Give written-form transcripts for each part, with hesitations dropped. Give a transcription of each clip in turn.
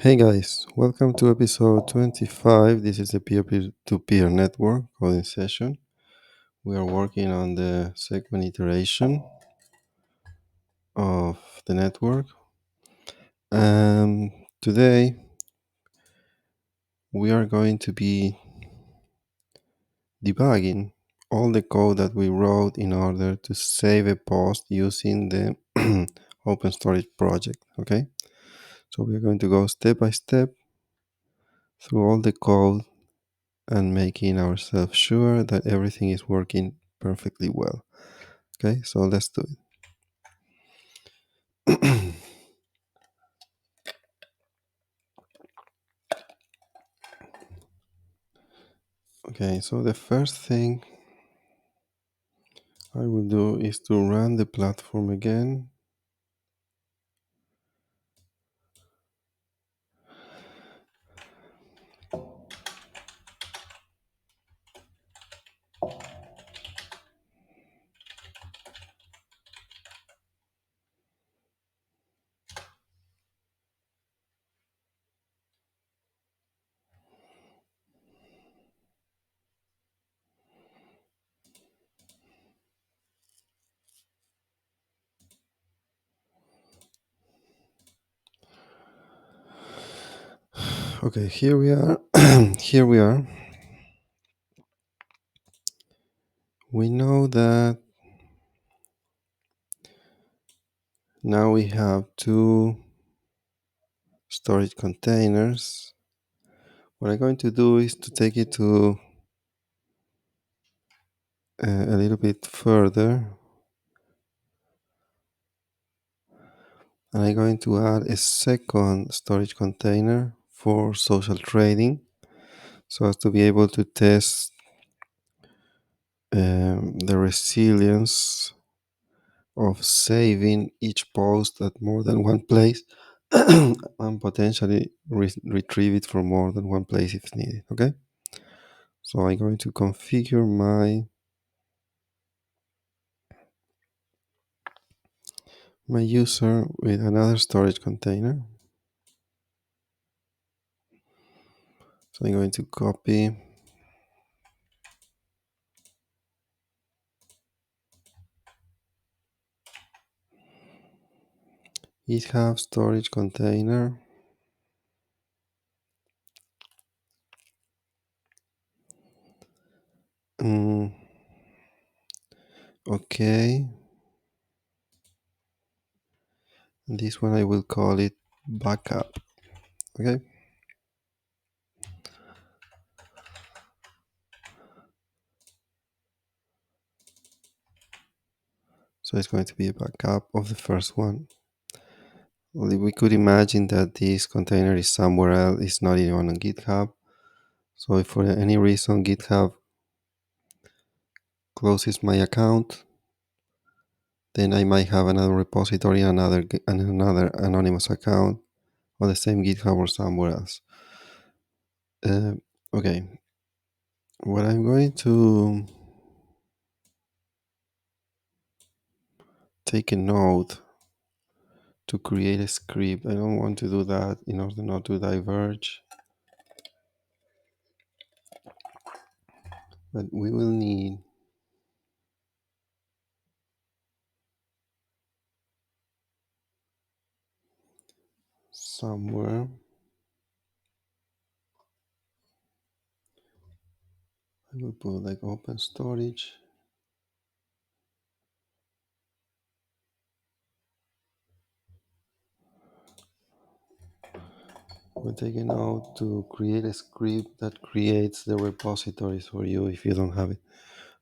Hey guys, welcome to episode 25. This is the peer-to-peer network coding session. We are working on the second iteration of the network. Today we are going to be debugging all the code that we wrote in order to save a post using the open storage project. Okay, so we're going to go step by step through all the code and making ourselves sure that everything is working perfectly well. Okay, so let's do it. Okay, so the first thing I will do is to run the platform again. Okay, here we are. Here we are. We know that now we have two storage containers. What I'm going to do is to take it to a little bit further, and I'm going to add a second storage container for social trading so as to be able to test the resilience of saving each post at more than one place and potentially retrieve it from more than one place if needed. Okay, so I'm going to configure my user with another storage container. So I'm going to copy GitHub storage container. Mm, okay, this one I will call it backup. Okay, so it's going to be a backup of the first one. We could imagine that this container is somewhere else, it's not even on GitHub. So if for any reason GitHub closes my account, then I might have another repository, another anonymous account on the same GitHub or somewhere else. Okay, what I'm going to take a note to create a script. I don't want to do that in order not to diverge, but we will need somewhere. I will put like open storage. We'll take a note to create a script that creates the repositories for you if you don't have it.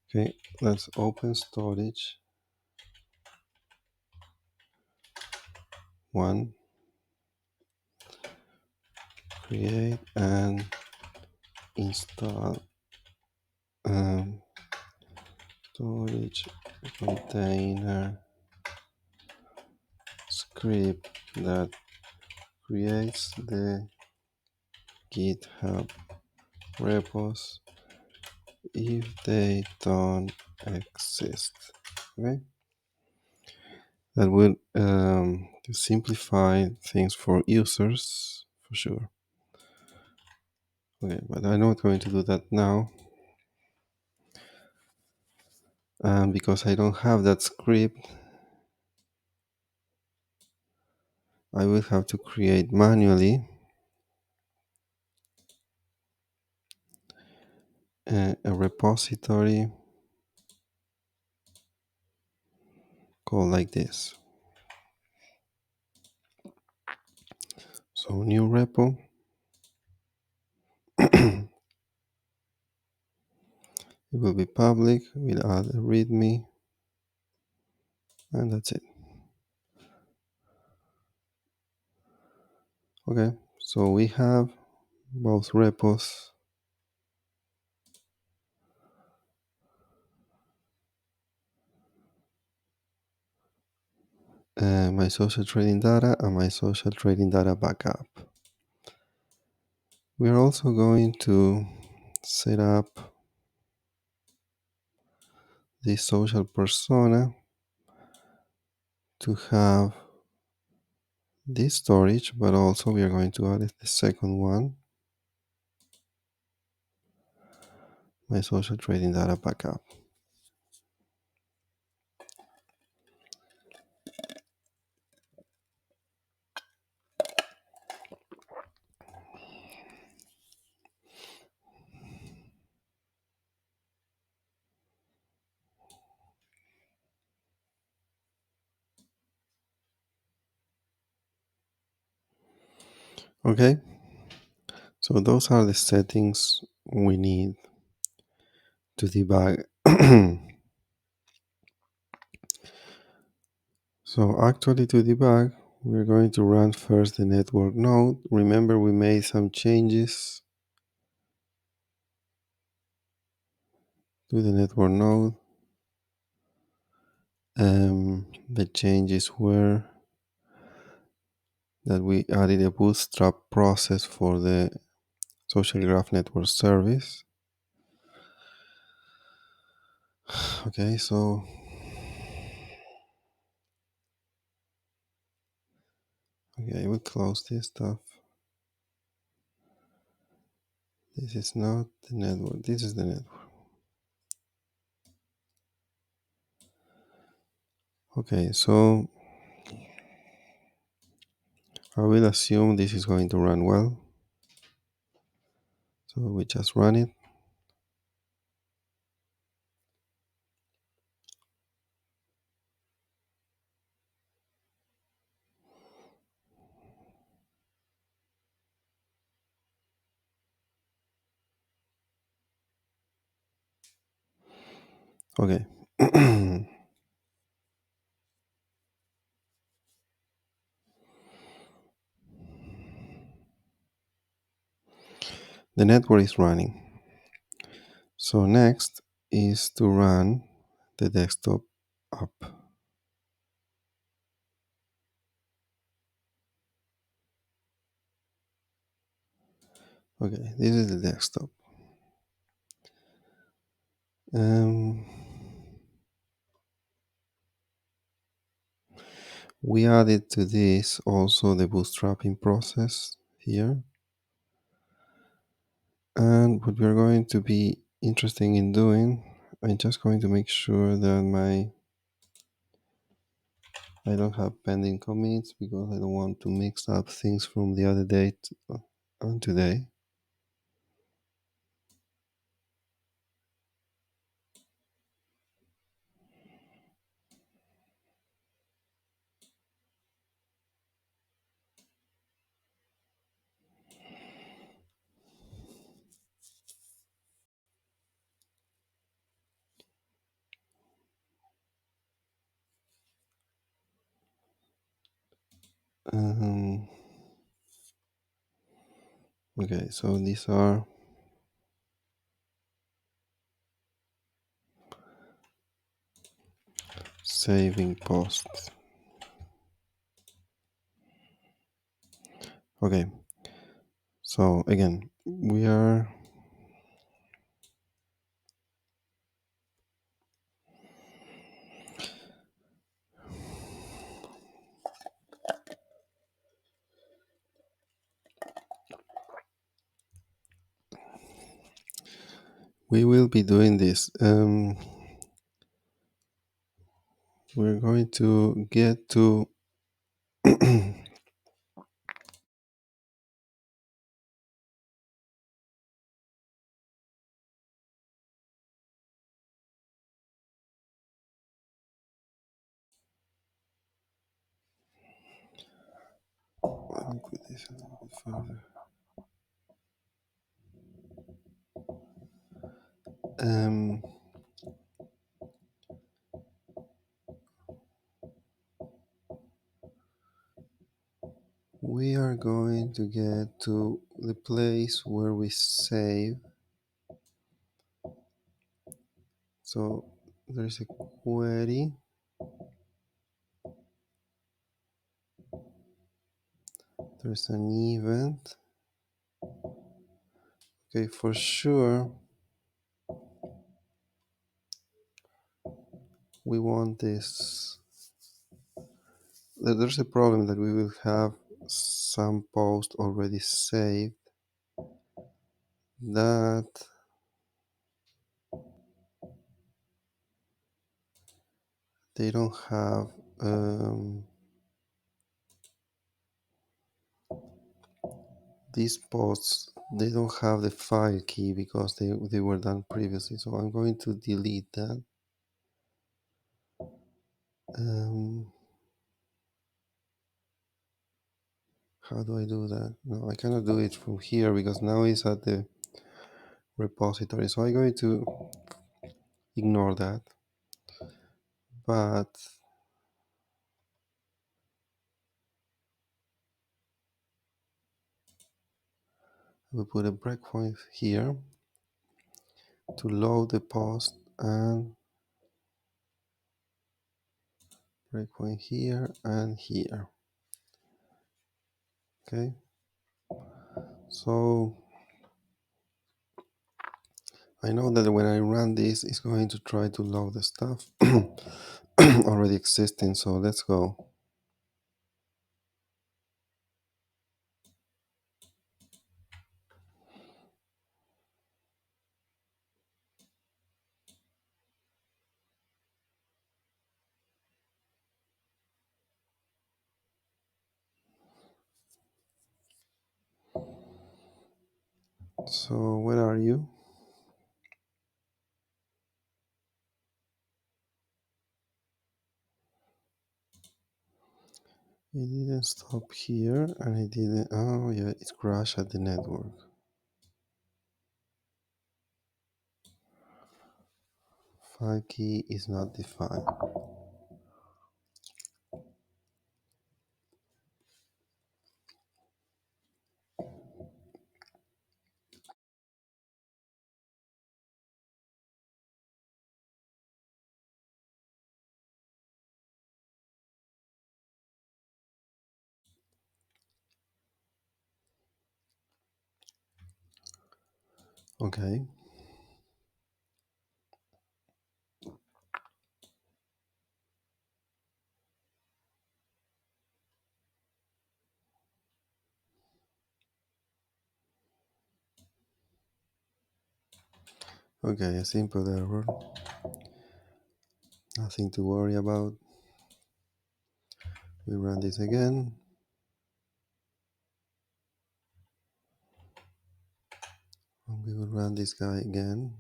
Okay, let's open storage one, create and install storage container script that creates the GitHub repos if they don't exist. Okay, that will to simplify things for users, for sure. Okay, but I'm not going to do that now. And because I don't have that script, I will have to create manually a repository called like this. So new repo. It will be public. We'll add a readme, and that's it. Okay, so we have both repos. My social trading data and my social trading data backup. We are also going to set up this social persona to have this storage, but also we are going to add the second one, my social trading data backup. Okay, so those are the settings we need to debug. So actually to debug, we're going to run first the network node. Remember we made some changes to the network node. The changes were that we added a bootstrap process for the social graph network service. Okay, so okay, we'll close this stuff. This is not the network, this is the network. Okay, so I will assume this is going to run well. So we just run it. Okay. The network is running. So next is to run the desktop app. Okay, this is the desktop. We added to this also the bootstrapping process here. And what we're going to be interested in doing, I'm just going to make sure that I don't have pending commits because I don't want to mix up things from the other day and today. Um, okay, so these are saving posts. Okay, so again, we are We will be doing this. We're going to get to let me put this a little bit further. Um, we are going to get to the place where we save. So there's a query. There's an event. Okay, for sure, we want this. There's a problem that we will have some post already saved that they don't have these posts, they don't have the file key because they were done previously. So I'm going to delete that. How do I do that? No, I cannot do it from here because now it's at the repository. So I'm going to ignore that. But we put a breakpoint here to load the post and breakpoint here and here. Okay. So I know that when I run this, it's going to try to load the stuff already existing. So let's go. So where are you? It didn't stop here and it didn't. Oh yeah, it crashed at the network. File key is not defined. Okay. Okay, a simple error. Nothing to worry about. We run this again. And we will run this guy again.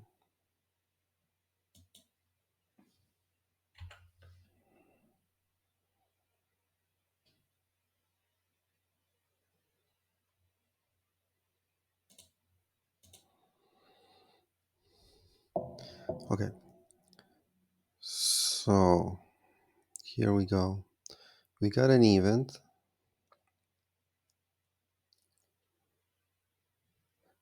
Okay. So here we go. We got an event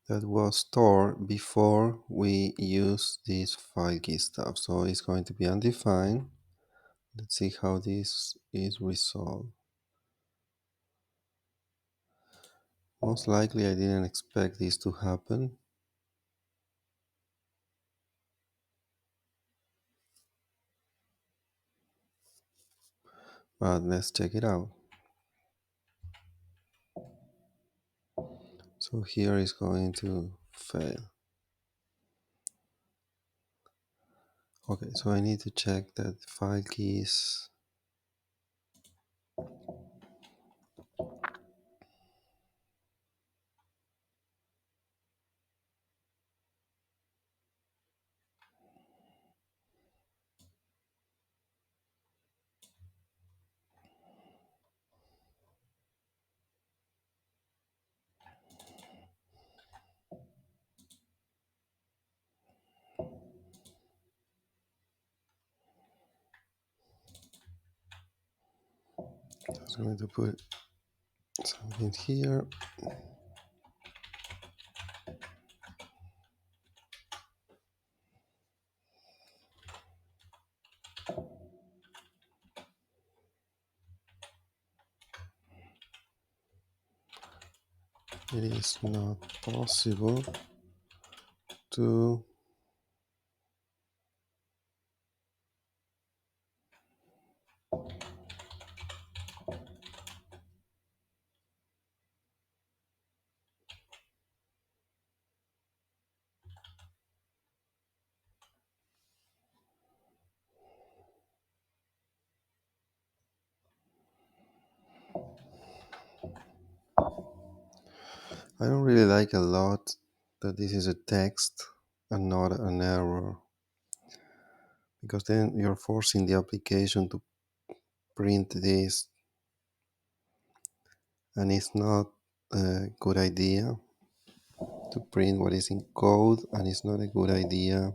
that was stored before we use this file key stuff. So it's going to be undefined. Let's see how this is resolved. Most likely I didn't expect this to happen. But let's check it out. So here is going to fail. Okay, so I need to check that file keys. I'm just going to put something here. It is not possible to I don't really like a lot that this is a text and not an error, because then you're forcing the application to print this, and it's not a good idea to print what is in code, and it's not a good idea.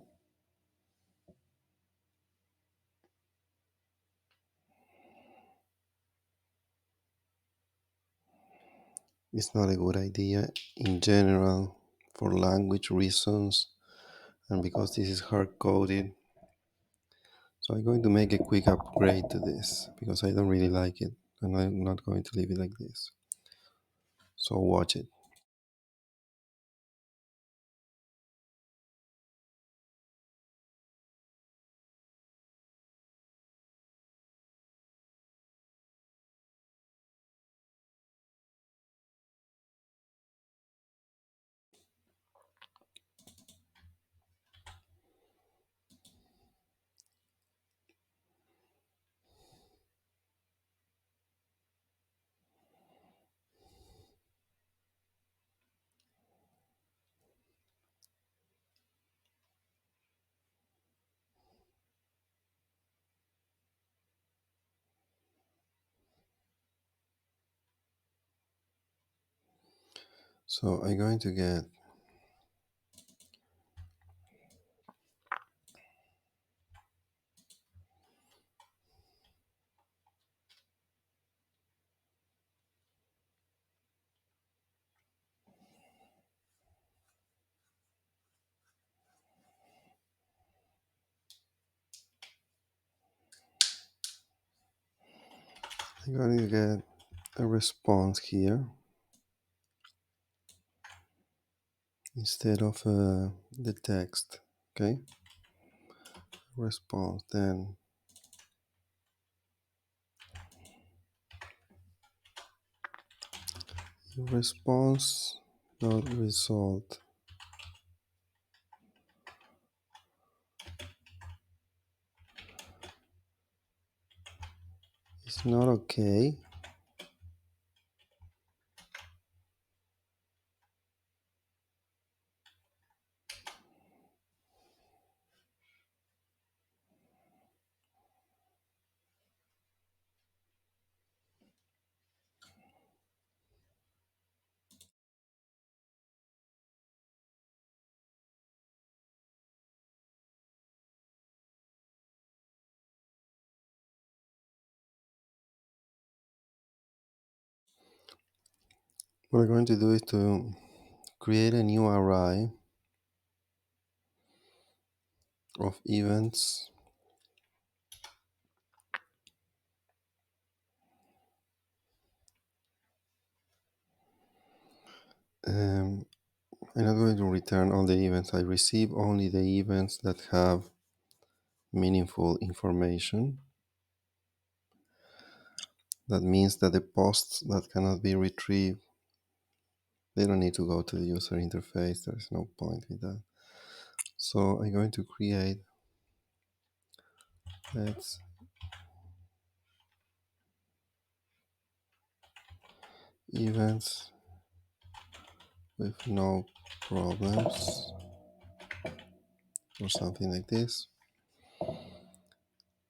It's not a good idea in general for language reasons and because this is hard coded. So I'm going to make a quick upgrade to this because I don't really like it and I'm not going to leave it like this. So watch it. So I'm going to get I'm going to get a response here instead of the text. Okay, response, then response dot result is not okay. What we're going to do is to create a new array of events. I'm not going to return all the events. I receive only the events that have meaningful information. That means that the posts that cannot be retrieved, they don't need to go to the user interface. There's no point with that. So I'm going to create Let's events with no problems or something like this.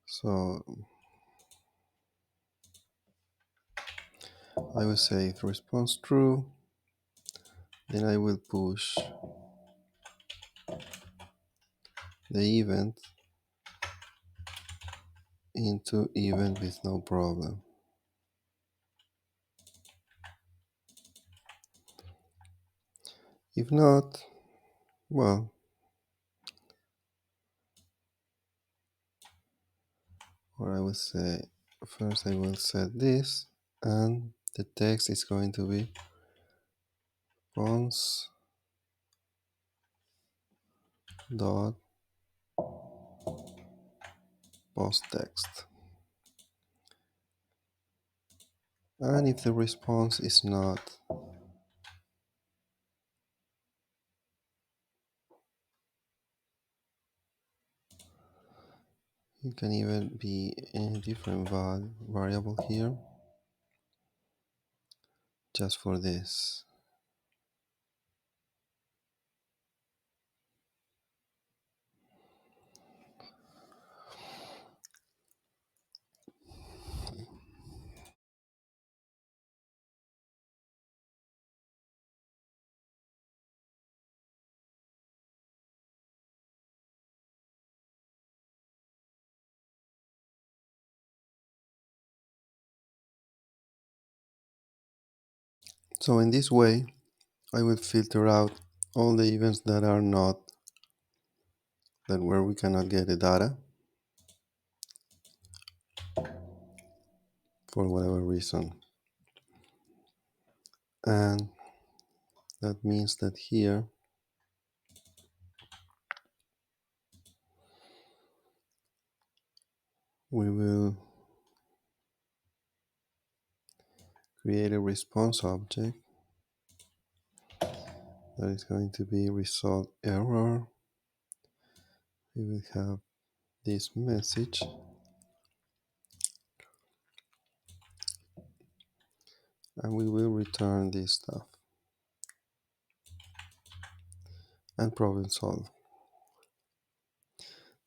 So I will say if response true, then I will push the event into event with no problem. If not, well, or I will say first I will set this, and the text is going to be response dot post text. And if the response is not it can even be a different variable here just for this. So in this way, I will filter out all the events that are not, that where we cannot get the data for whatever reason. And that means that here we will create a response object that is going to be result error. We will have this message, and we will return this stuff and problem solve.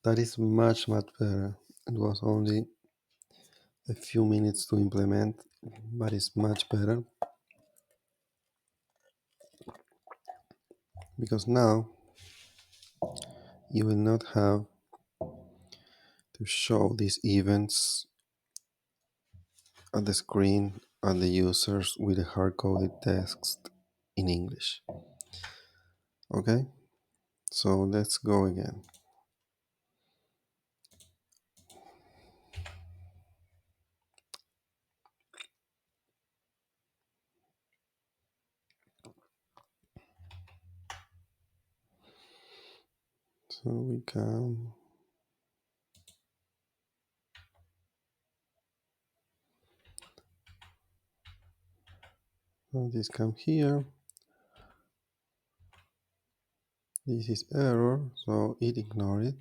That is much better. It was only a few minutes to implement, but it's much better because now you will not have to show these events at the screen at the users with a hard-coded text in English. Okay, so let's go again. So we can this come here. This is error, so it ignore it.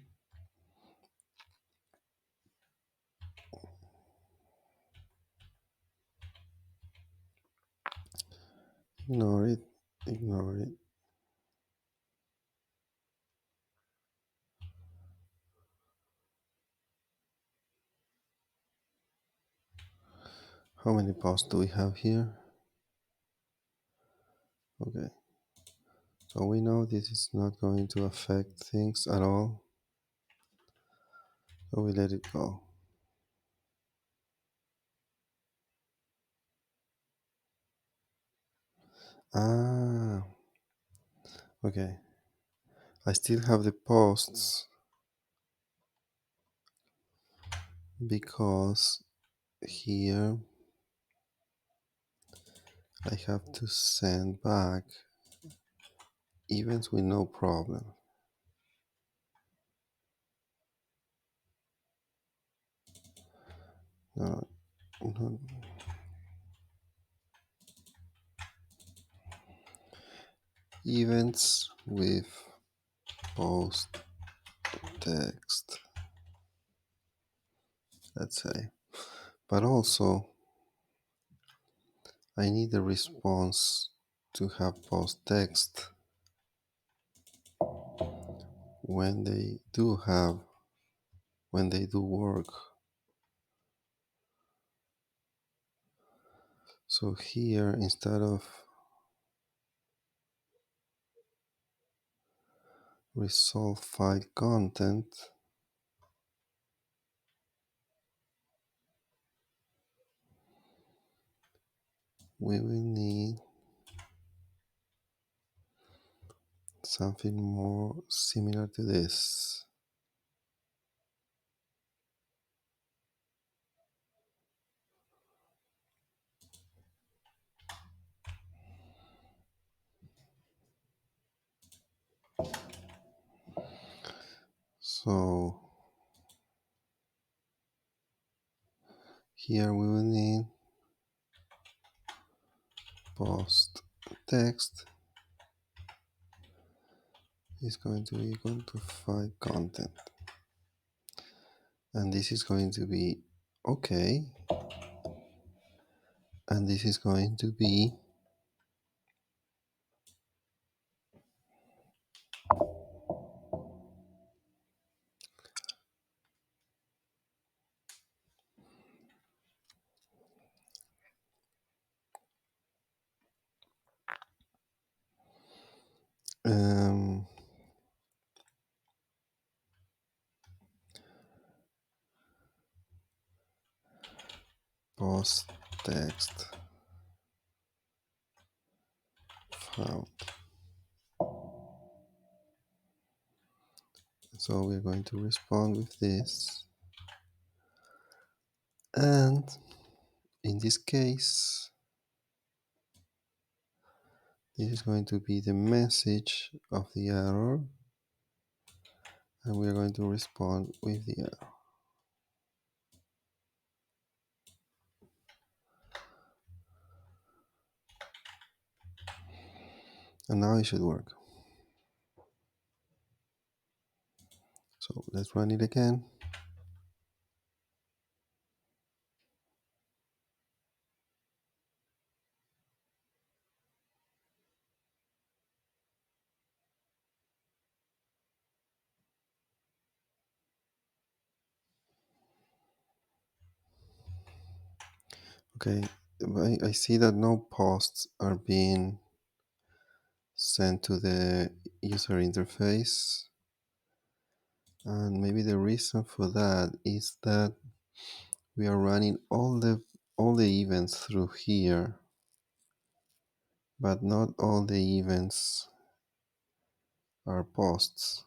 Ignore it, ignore it. How many posts do we have here? Okay, so we know this is not going to affect things at all, so we let it go. Ah, okay. I still have the posts because here I have to send back events with no problem. No, no. Events with post text. let's say. But also, I need a response to have post text when they do work. So here, instead of resolve file content, we will need something more similar to this. So here we will need post text is going to be equal to file content, and this is going to be okay, and this is going to be um, post text found. So we're going to respond with this, and in this case this is going to be the message of the error, and we're going to respond with the error. And now it should work. So let's run it again. Okay, I see that no posts are being sent to the user interface, and maybe the reason for that is that we are running all the events through here, but not all the events are posts.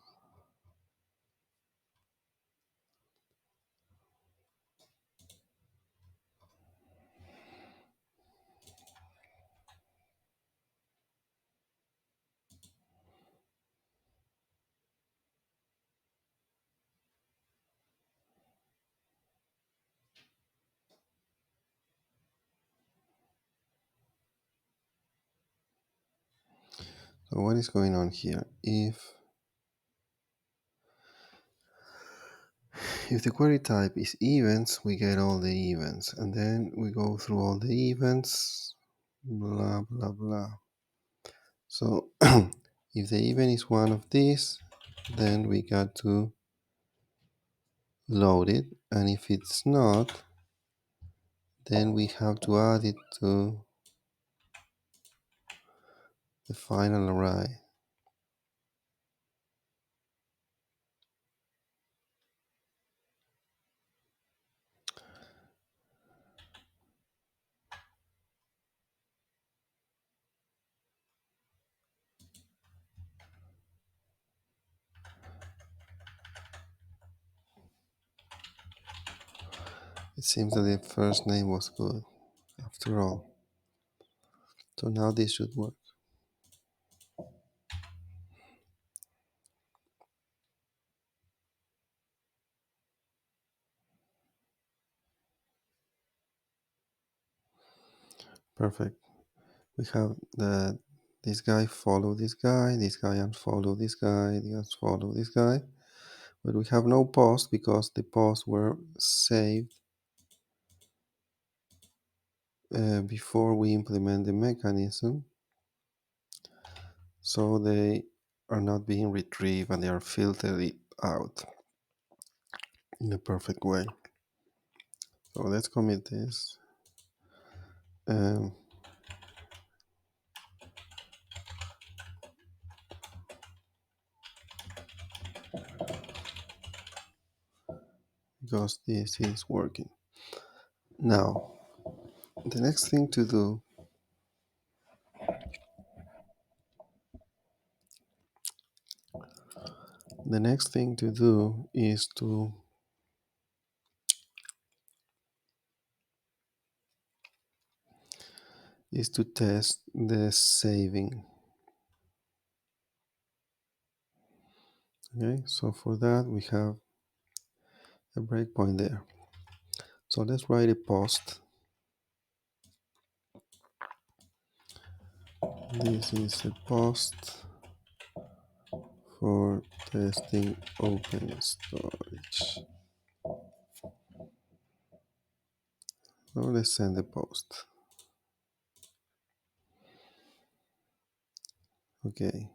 So what is going on here? If the query type is events, we get all the events, and then we go through all the events, blah blah blah. So if the event is one of these, then we got to load it, and if it's not, then we have to add it to the final array. It seems that the first name was good after all. So now this should work. Perfect. We have that this guy follow this guy unfollow this guy, this follow this guy. but we have no post because the posts were saved before we implement the mechanism, so they are not being retrieved and they are filtered out in a perfect way. So let's commit this. Um, because this is working. Now, the next thing to do is to test the saving. Okay, so for that we have a breakpoint there. So let's write a post. This is a post for testing open storage. So let's send the post. Okay.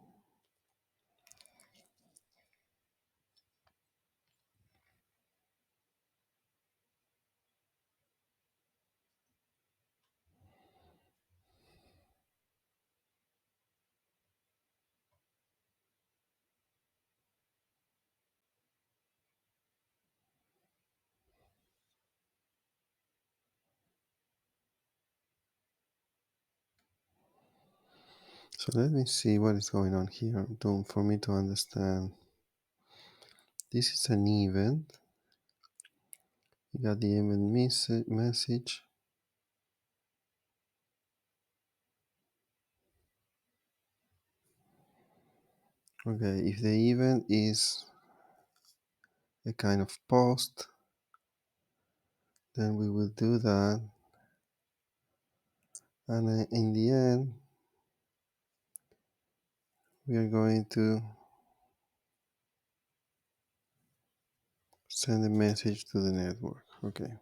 So let me see what is going on here for me to understand. This is an event. We got the event message. Okay, if the event is a kind of post, then we will do that. And in the end, we are going to send a message to the network. Okay,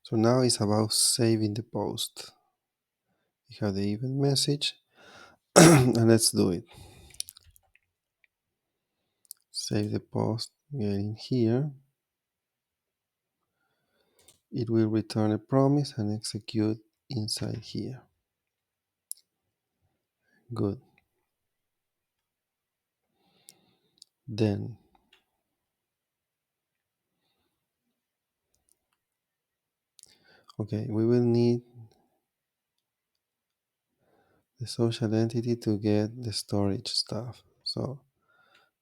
so now it's about saving the post. We have the event message and let's do it. Save the post. Get in here. It will return a promise and execute inside here. Good. Then okay, we will need the social entity to get the storage stuff. So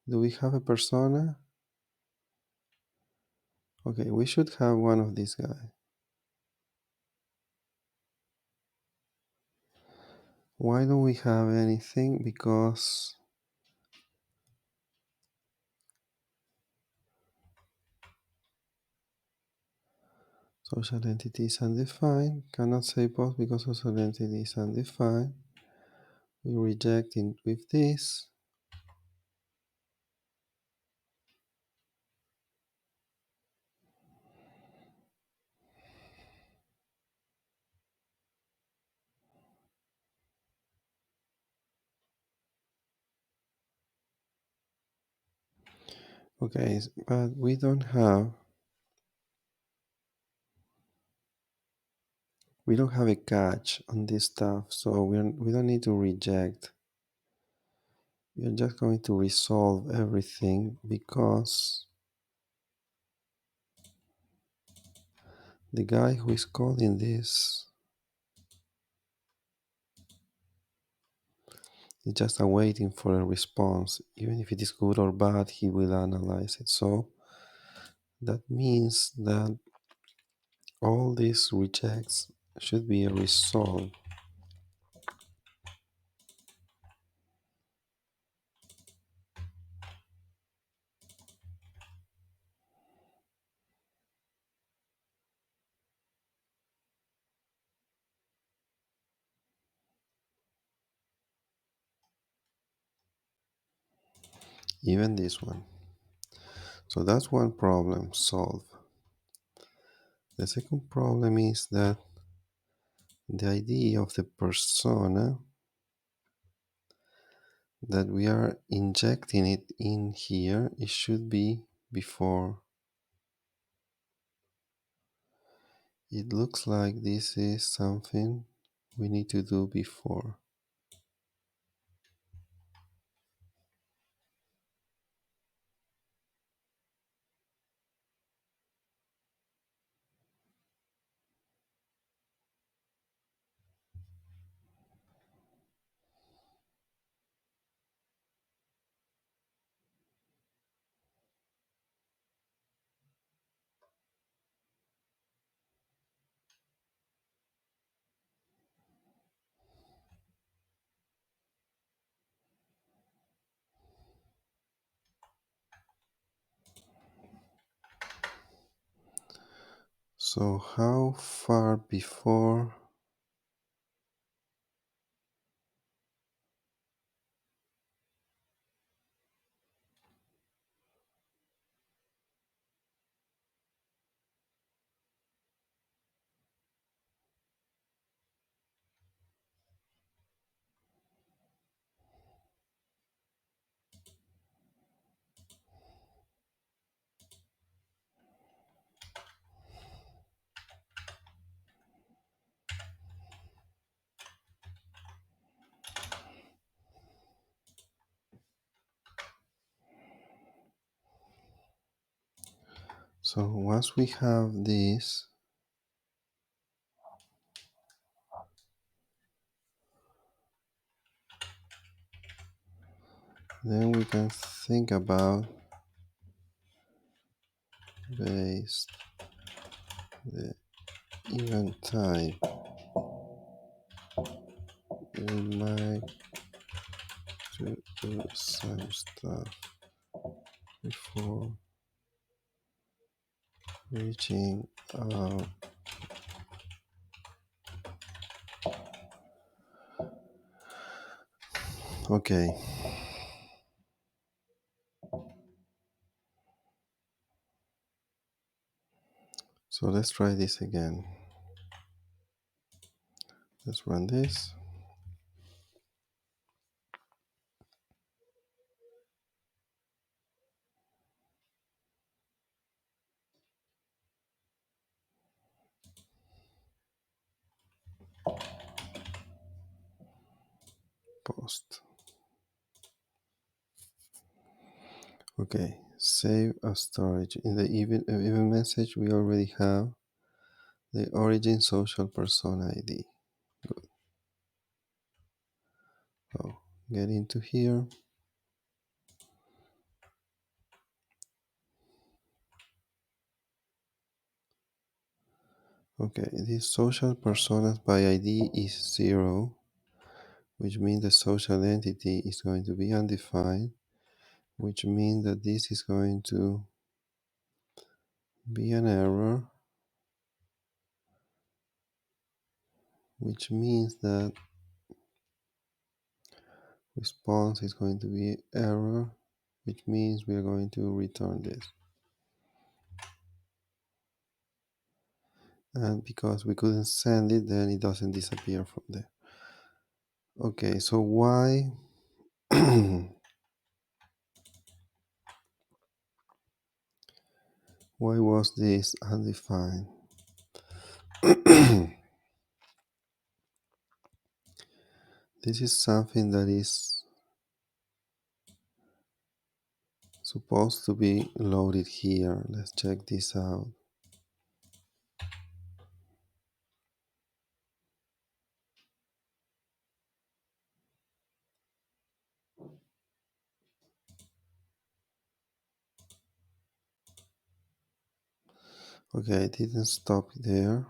do we have a persona? Okay, we should have one of these guys. Why don't we have anything? Because social entity is undefined. Cannot say post because social entity is undefined. We reject it with this. Okay, but we don't have a catch on this stuff, so we don't need to reject. We are just going to resolve everything because the guy who is calling this is just waiting for a response. Even if it is good or bad, he will analyze it. So that means that all these rejects should be resolved. Even this one. So that's one problem solved. The second problem is that the ID of the persona that we are injecting it in here, it should be before. It looks like this is something we need to do before. So how far before? So once we have this, then we can think about based the event type. We might to do some stuff before reaching out. Okay, so let's try this again. Let's run this. Post. Okay, save as storage. In the event message, we already have the origin social persona ID. Good. So get into here. Okay, this social personas by ID is 0, which means the social entity is going to be undefined, which means that this is going to be an error, which means that response is going to be error, which means we are going to return this. And because we couldn't send it, then it doesn't disappear from there. Okay, so why why was this undefined? This is something that is supposed to be loaded here. Let's check this out. Okay, it didn't stop there,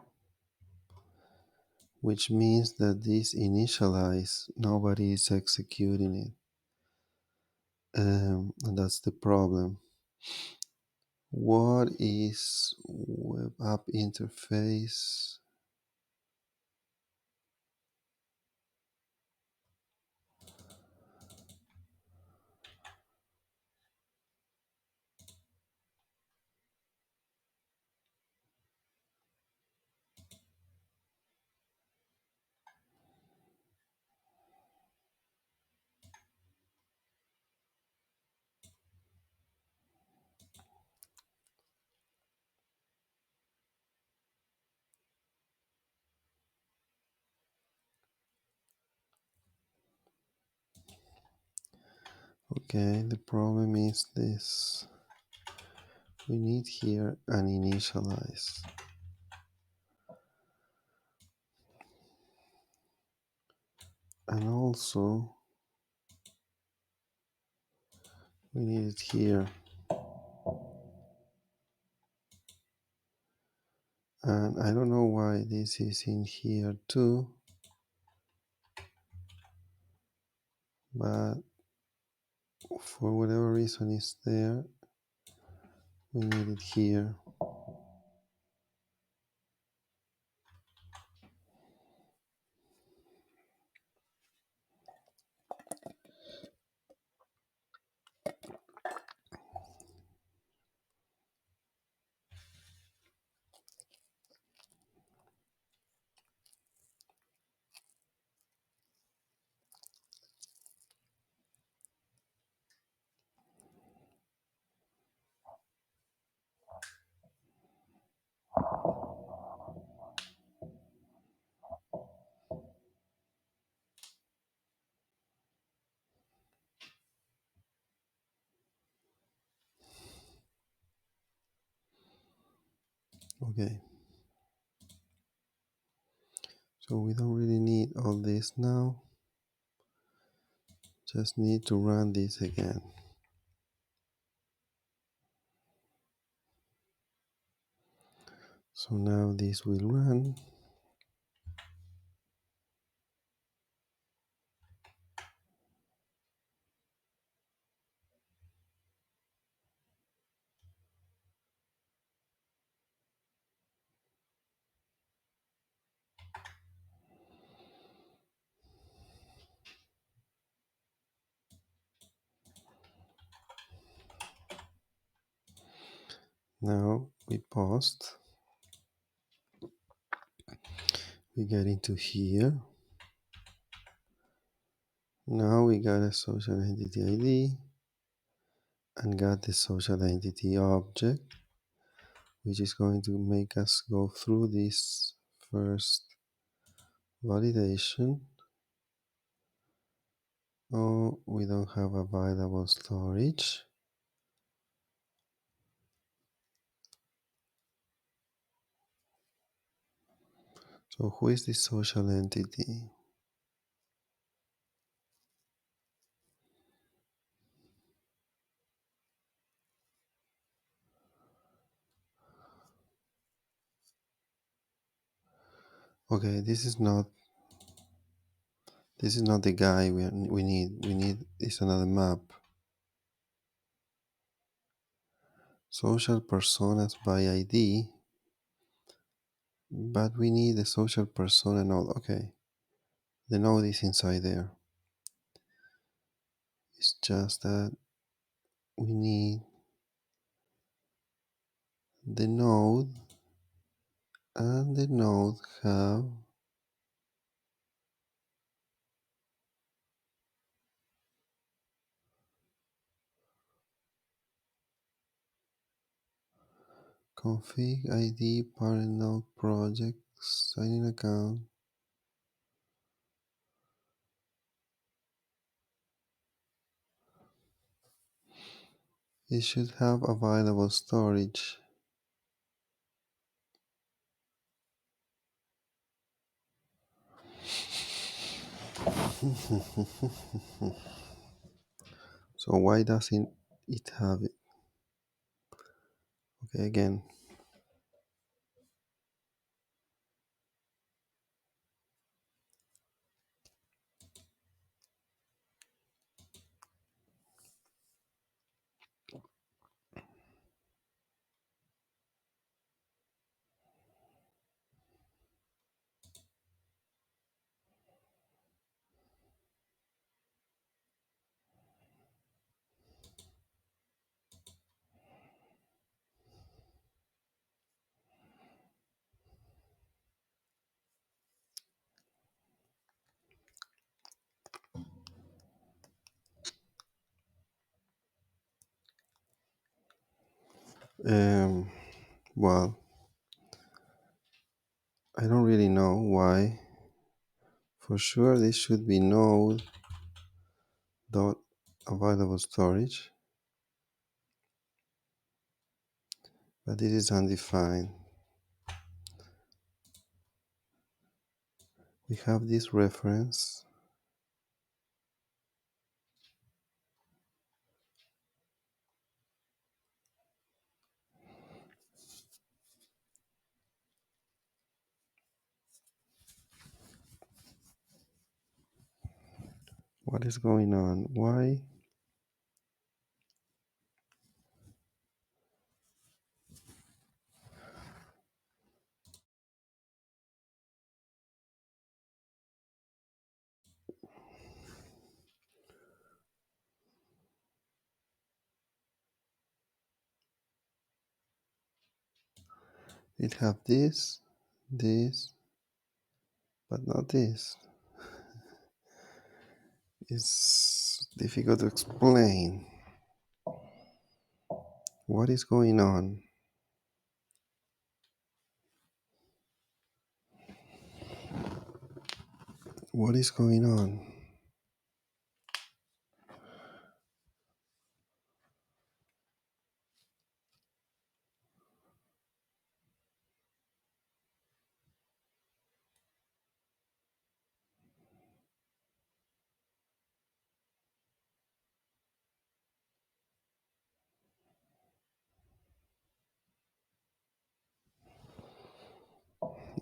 which means that this initialize, nobody is executing it. And that's the problem. What is web app interface? Okay, the problem is this. We need here an initialize. And also we need it here. And I don't know why this is in here too, but for whatever reason it's there, we need it here. Okay, so we don't really need all this now, just need to run this again. So now this will run. Now we post, we get into here. Now we got a social entity ID and got the social entity object, which is going to make us go through this first validation. Oh, we don't have available storage. So who is this social entity? Okay, this is not the guy we need. We need is another map. Social personas by ID, but we need the social persona node. Okay, the node is inside there. It's just that we need the node, and the node have config ID parent node project signing account. It should have available storage. So why doesn't it have it? Okay, again. Well, I don't really know why. For sure, this should be node dot available storage, but this is undefined. We have this reference. What is going on? Why? It have this, this, but not this. It's difficult to explain. What is going on? What is going on?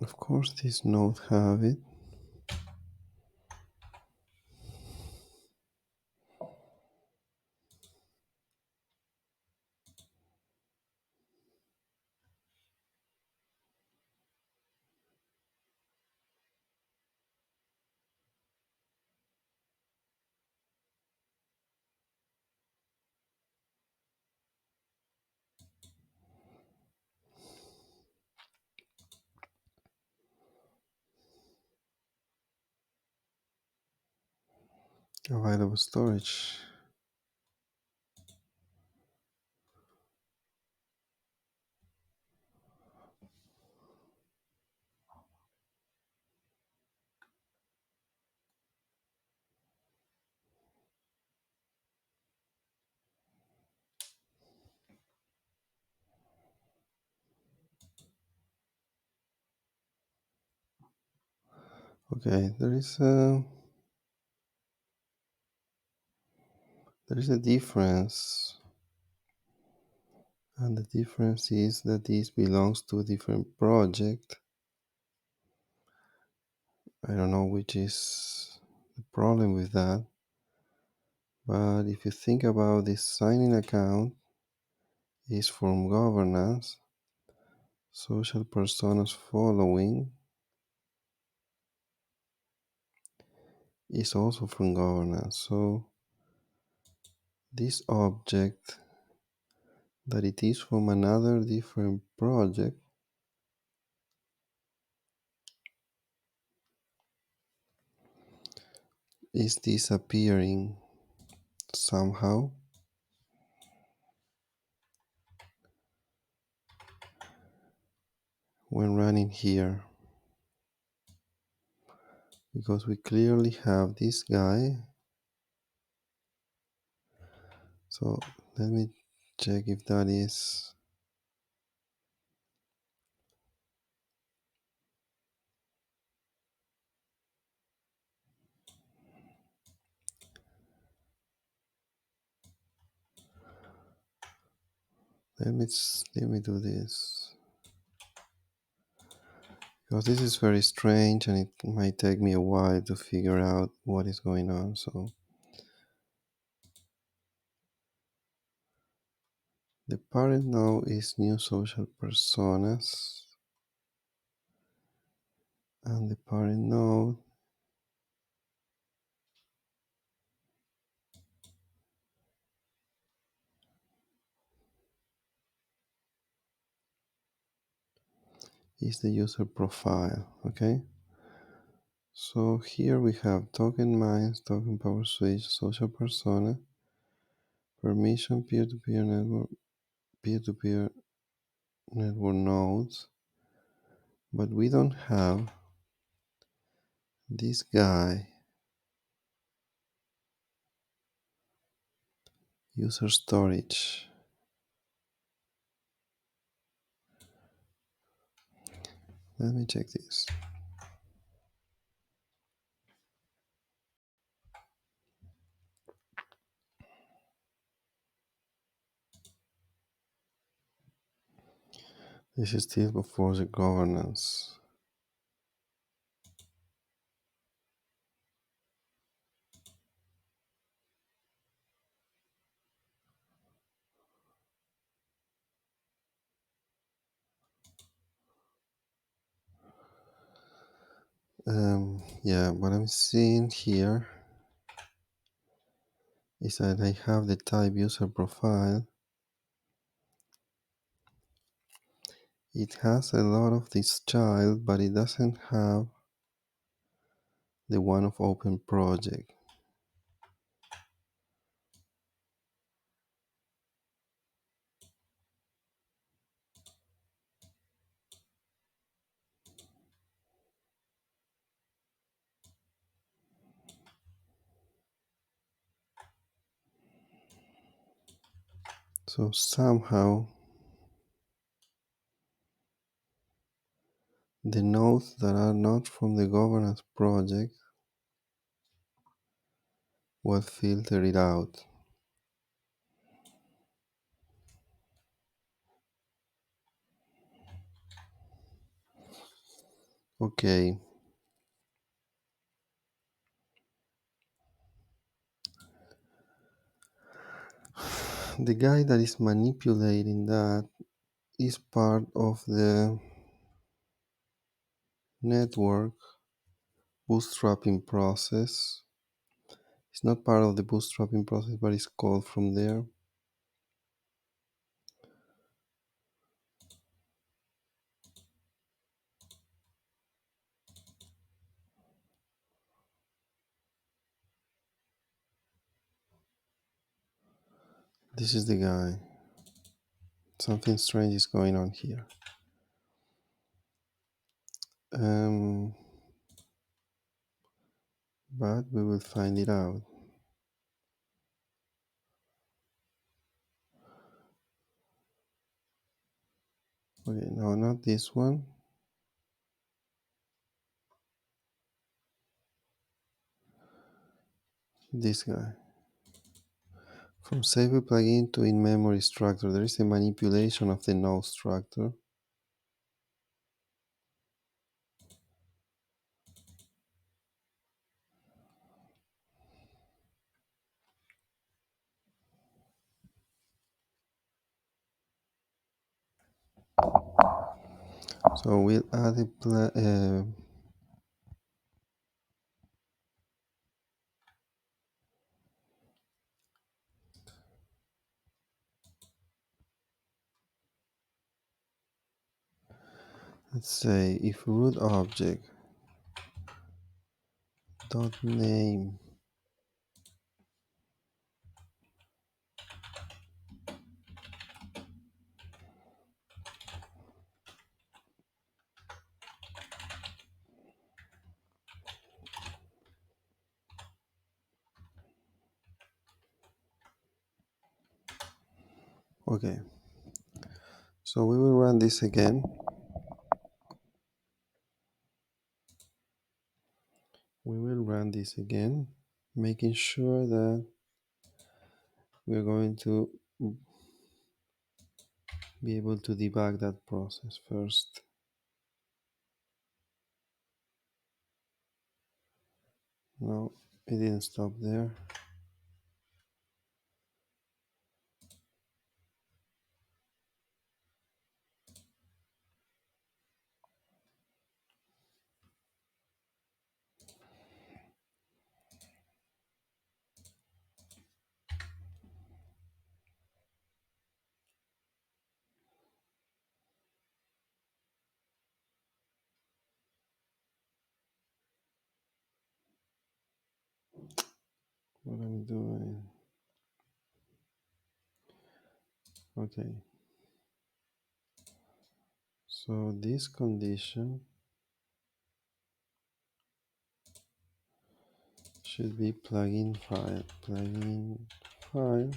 Of course, this node have it. Available storage. Okay, there is a difference, and the difference is that this belongs to a different project. I don't know which is the problem with that, but if you think about this signing account is from governance, social personas following is also from governance. So this object that it is from another different project is disappearing somehow when running here, because we clearly have this guy. So let me check if that is. Let me do this, because this is very strange and it might take me a while to figure out what is going on. So the parent node is new social personas, and the parent node is the user profile. Okay, so here we have token mines, token power switch, social persona, permission, peer-to-peer network nodes, but we don't have this guy. User storage. Let me check this. This is still before the governance. Yeah, what I'm seeing here is that I have the type user profile. It has a lot of this child, but it doesn't have the one of open project. So somehow the nodes that are not from the governance project will filter it out. Okay. The guy that is manipulating that is part of the network bootstrapping process. It's not part of the bootstrapping process, but it's called from there. This is the guy. Something strange is going on here. But we will find it out. Okay, no, not this one. This guy. From save a plugin to in-memory structure, there is a manipulation of the node structure. So we'll add a let's say if root object dot name okay, so we will run this again. We will run this again, making sure that we're going to be able to debug that process first. No, it didn't stop there. What I'm doing. Okay. So this condition should be plugin file.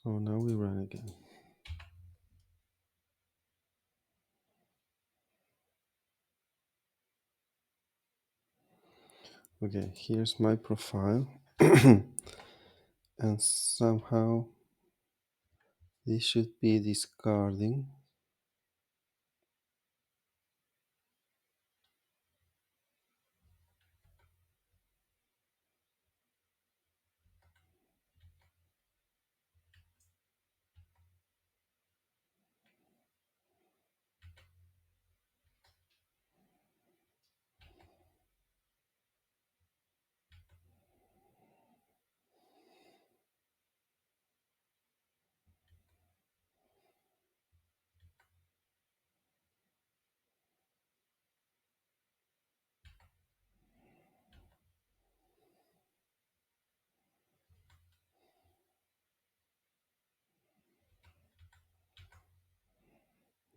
So now we run again. Okay, here's my profile. And somehow this should be discarding.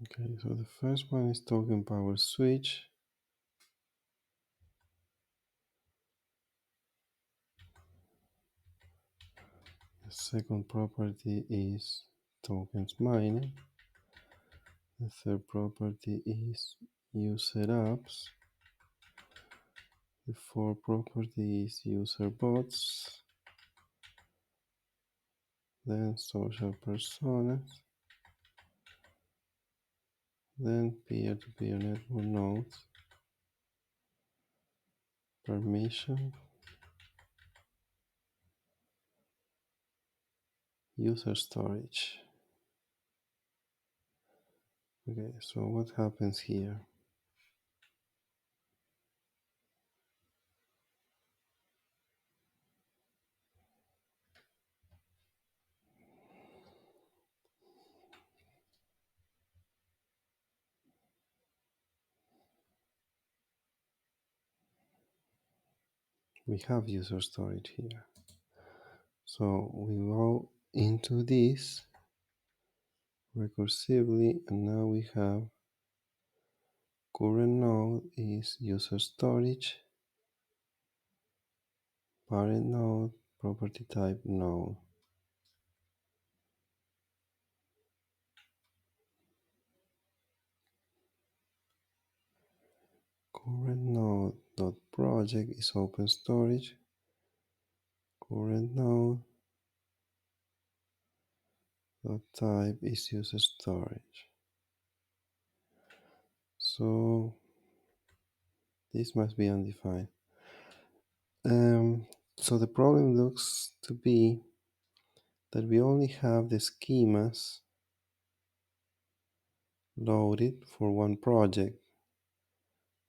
Okay, so the first one is token power switch. The second property is tokens mining. The third property is user apps. The fourth property is user bots. Then social personas. Then peer-to-peer network nodes. Permission. User storage. Okay, so what happens here? We have user storage here. So we go into this recursively, and now we have current node is user storage, parent node, property type node. Current node dot project is open storage. Current node dot type is user storage. So this must be undefined. So the problem looks to be that we only have the schemas loaded for one project,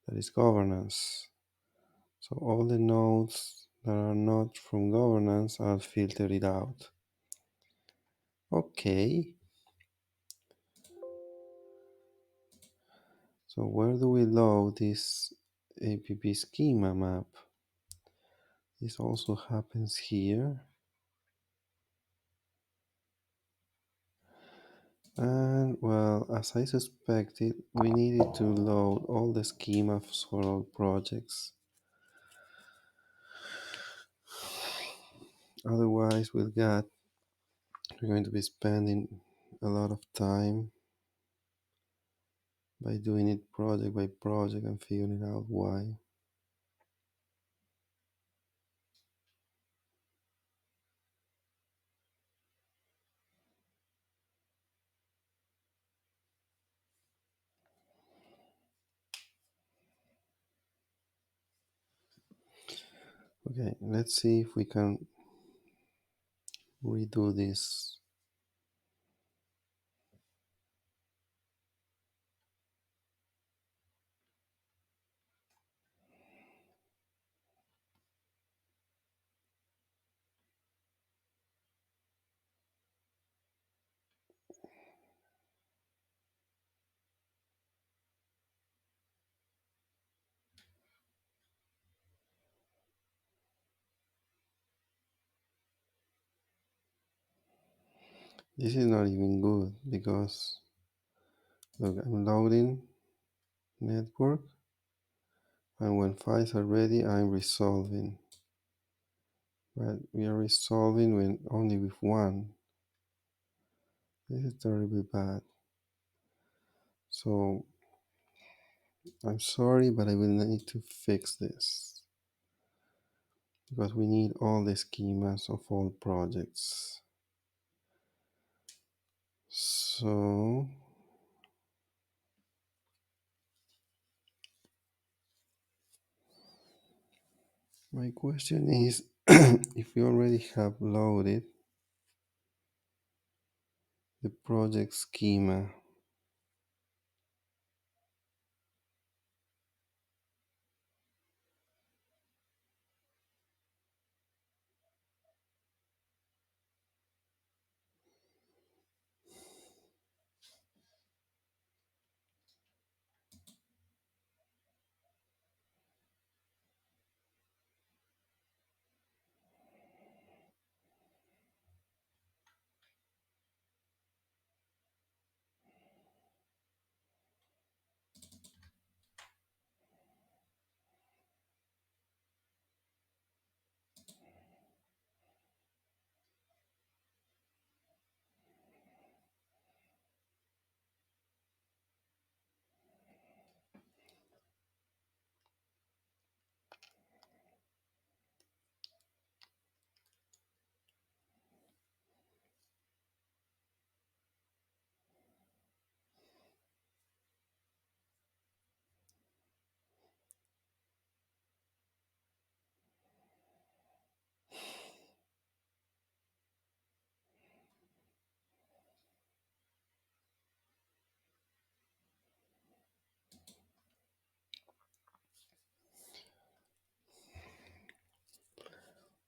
that is governance. So all the nodes that are not from governance, I'll filter it out. Okay. So where do we load this APP schema map? This also happens here. And well, as I suspected, we needed to load all the schemas for all projects. Otherwise, we're going to be spending a lot of time by doing it project by project and figuring out why. Okay, let's see if we can redo this. This is not even good because look, I'm loading network, and when files are ready, I'm resolving. But we are resolving when only with one. This is terribly bad. So I'm sorry, but I will need to fix this because we need all the schemas of all projects. So my question is if we already have loaded the project schema.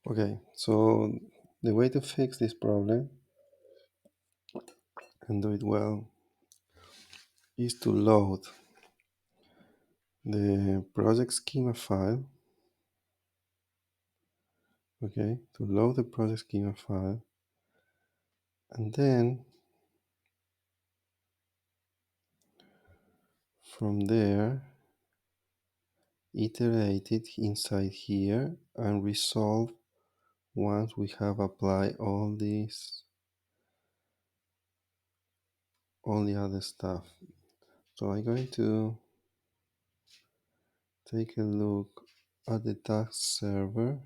Okay, so the way to fix this problem and do it well is to load the project schema file. Okay, to load the project schema file, and then from there iterate it inside here and resolve once we have applied all the other stuff. So I'm going to take a look at the task server,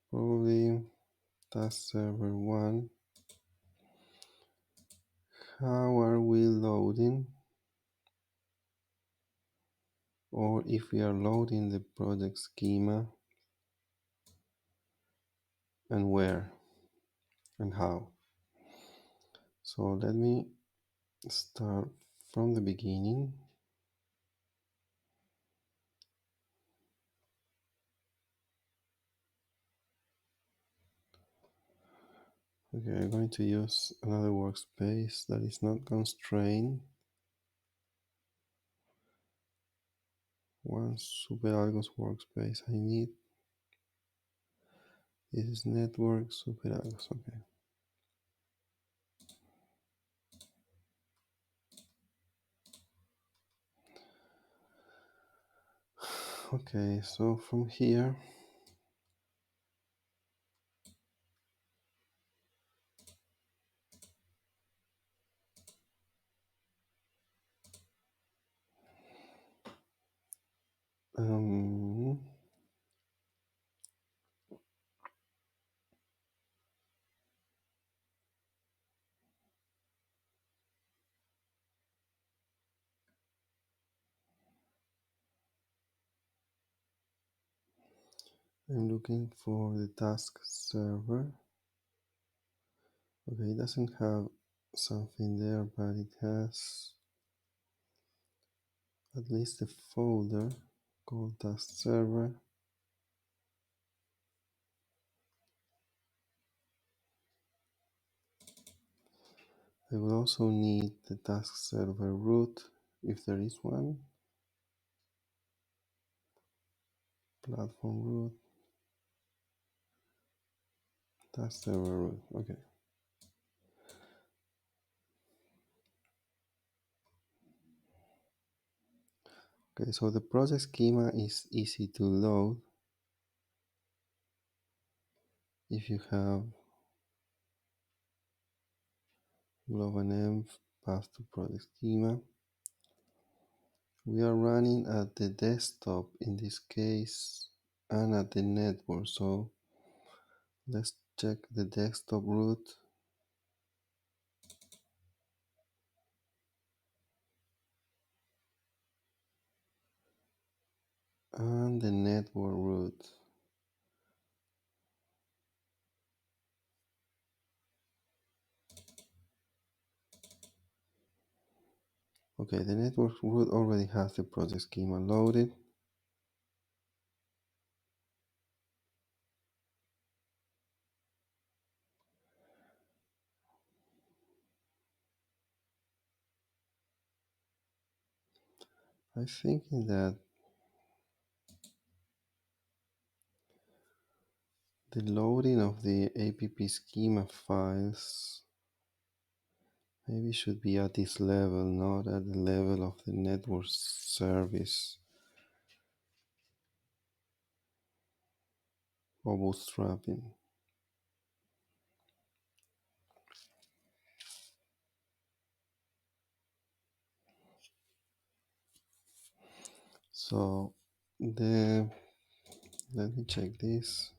probably task server 1. How are we loading, or if we are loading the project schema, and where and how. So let me start from the beginning. Okay, I'm going to use another workspace that is not constrained. One SuperAlgo's workspace I need. This is network SuperAlgos. Okay. Okay, so from here um, I'm looking for the task server. Okay, it doesn't have something there, but it has at least a folder called task server. I will also need the task server root if there is one. Platform root, task server root. Okay. Okay, so the project schema is easy to load if you have global env path to project schema. We are running at the desktop in this case and at the network, so let's check the desktop root and the network root. Okay, the network root already has the project schema loaded. I'm thinking that the loading of the APP schema files maybe should be at this level, not at the level of the network service or bootstrapping. So let me check this.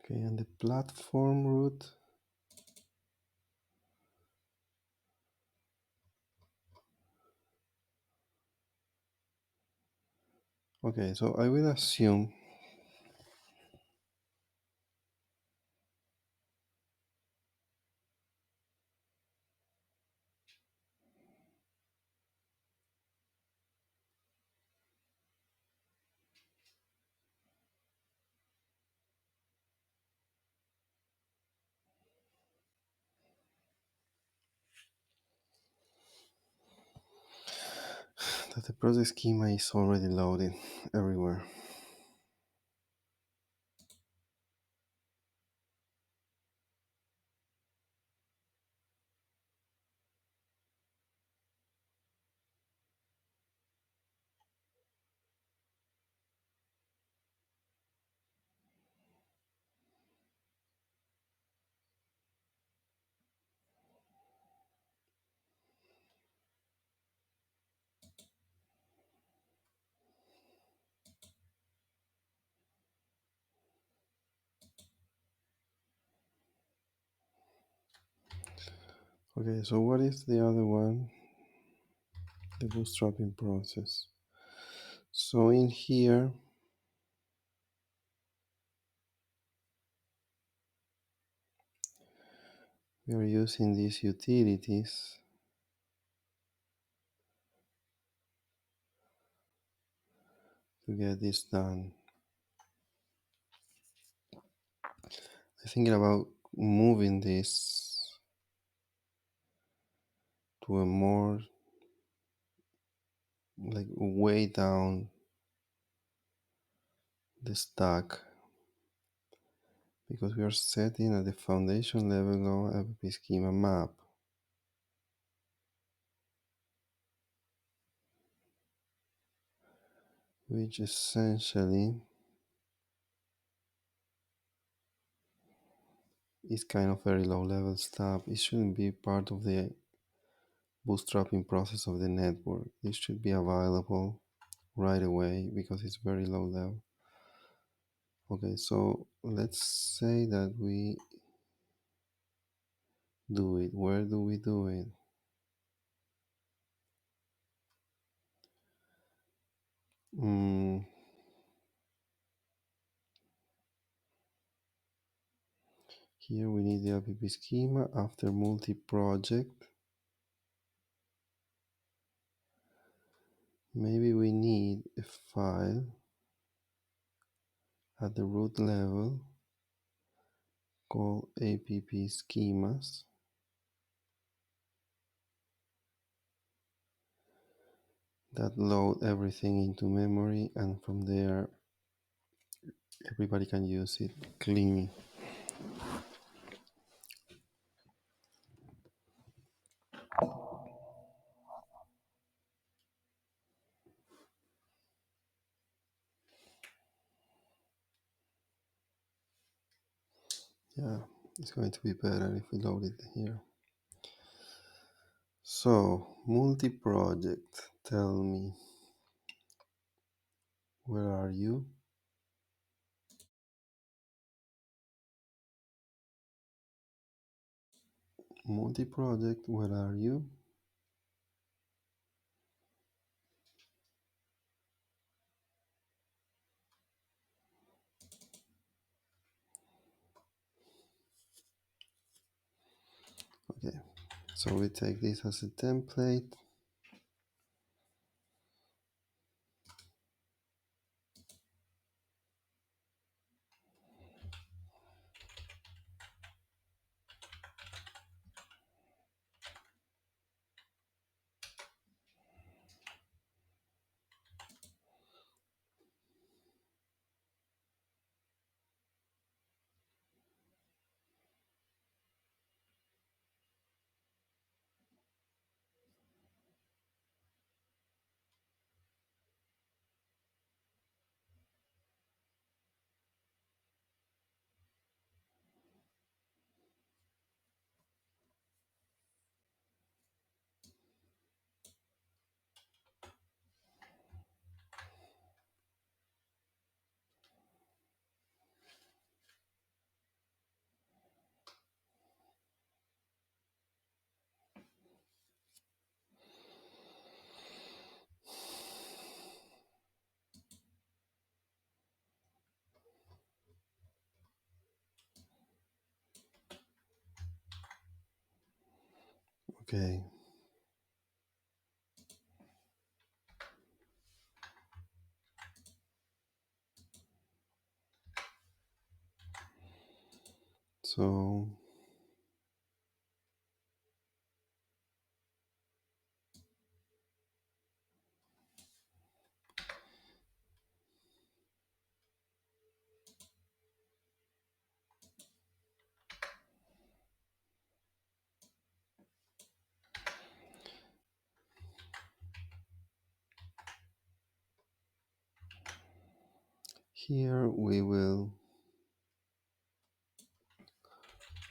Okay, and the platform root. Okay, so I will assume that the project schema is already loaded everywhere. Okay, so what is the other one? The bootstrapping process. So in here, we are using these utilities to get this done. I'm thinking about moving this to a more like way down the stack, because we are setting at the foundation level of APP schema map. Which essentially is kind of very low level stuff. It shouldn't be part of the bootstrapping process of the network. It should be available right away because it's very low level. Okay, so let's say that we do it. Where do we do it? Here we need the APP schema after multi-project. Maybe we need a file at the root level called APP schemas that load everything into memory, and from there everybody can use it cleanly. Yeah, it's going to be better if we load it here. So, multi-project, tell me, where are you? Multi-project, where are you? Okay, so we take this as a template. Okay, so here we will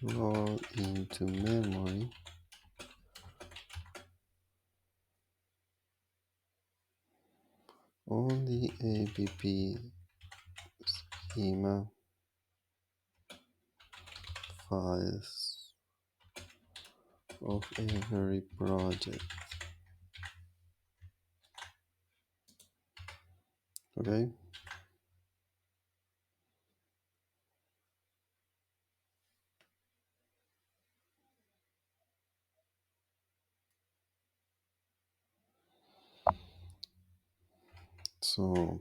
load into memory all the APP schema files of every project. Okay, so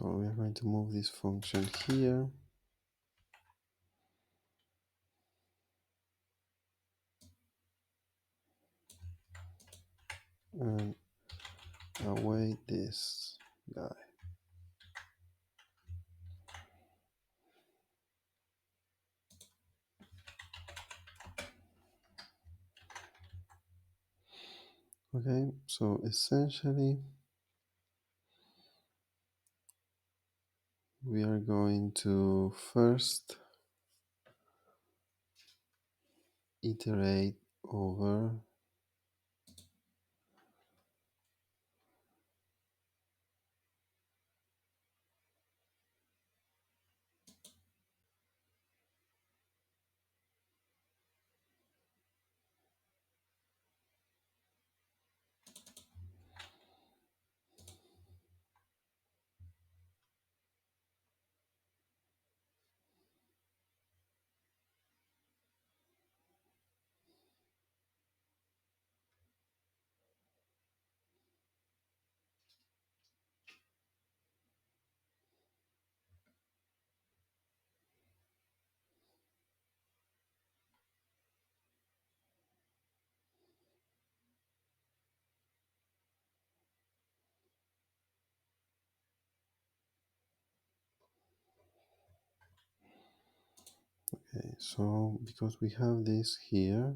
we are going to move this function here, and await this guy. Okay, so essentially we are going to first iterate over So because we have this here,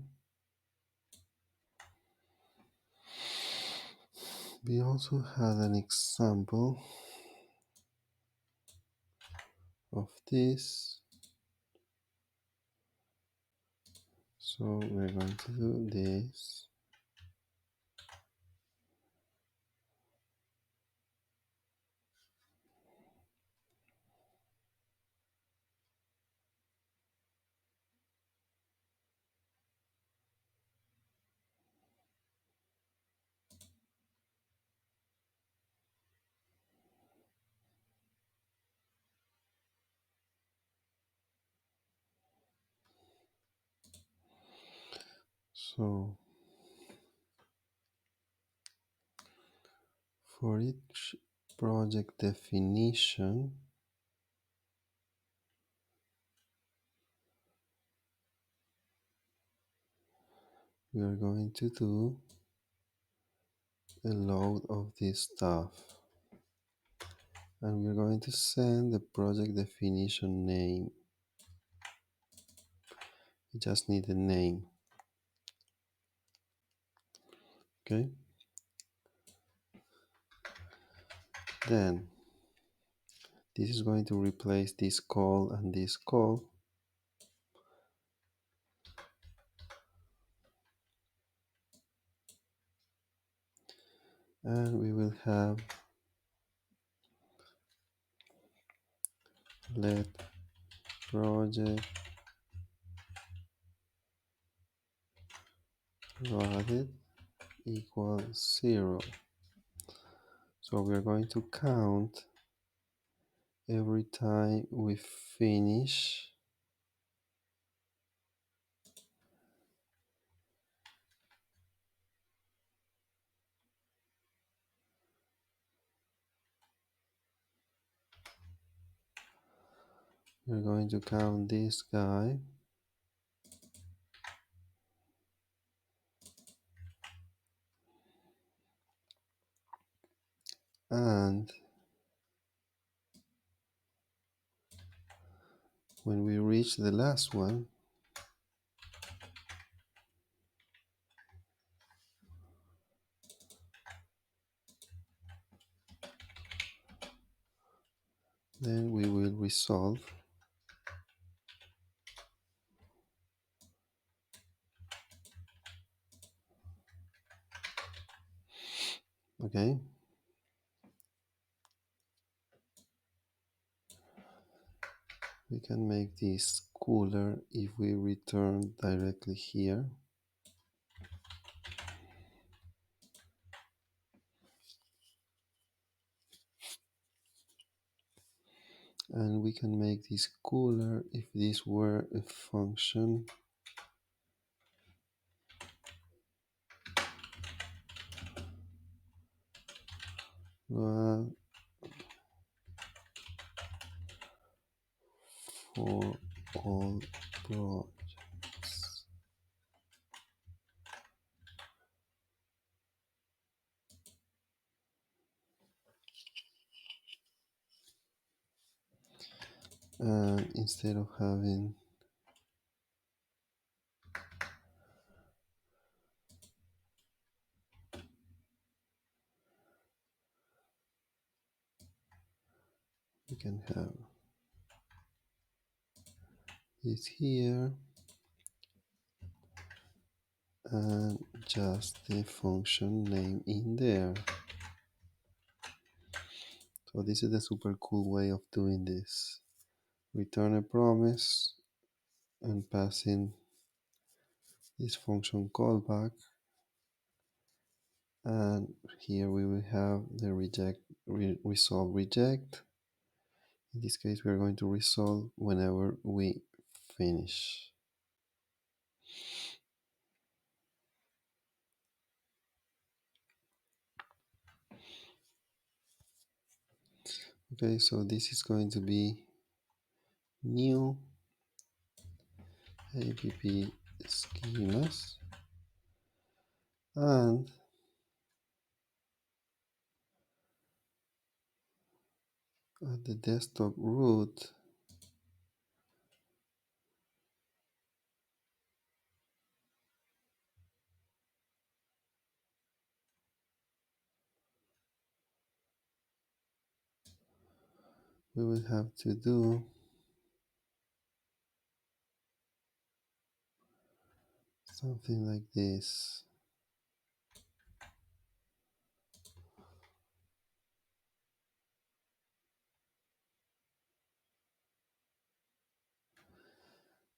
we also had an example of this. So we're going to do this. So for each project definition, we are going to do a load of this stuff, and we're going to send the project definition name. We just need a name. Okay, then this is going to replace this call and this call, and we will have let project rated equals 0. So we're going to count every time we finish we're going to count this guy, and when we reach the last one, then we will resolve. Okay, we can make this cooler if we return directly here. And we can make this cooler if this were a function. Well, for all projects. And instead of having we can have this here and just the function name in there. So this is a super cool way of doing this. Return a promise and pass in this function callback, and here we will have the resolve reject. In this case we are going to resolve whenever we finish. Okay, so this is going to be new APP schemas, and at the desktop root we will have to do something like this.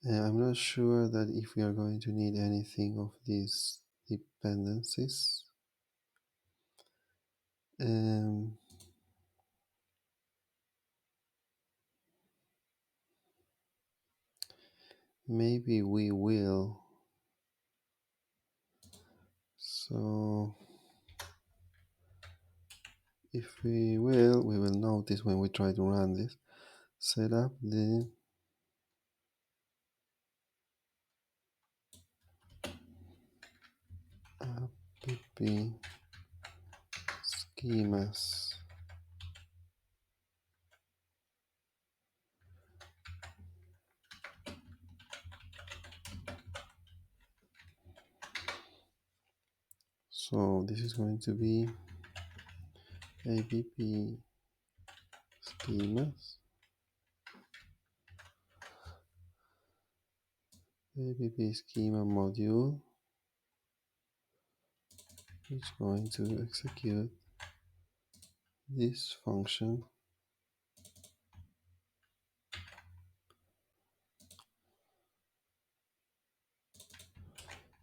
I'm not sure that if we are going to need anything of these dependencies. Um, Maybe we will. So if we will notice when we try to run this. Set up the APP SCHEMAS. So this is going to be APP SCHEMAS. APP schema module, which is going to execute this function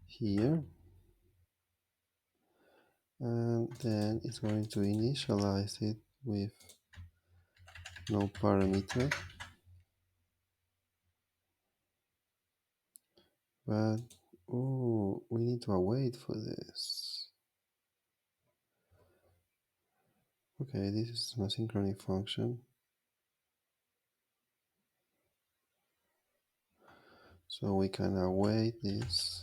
here, and then it's going to initialize it with no parameter, but oh, we need to await for this. Okay, this is an asynchronic function, so we can await this.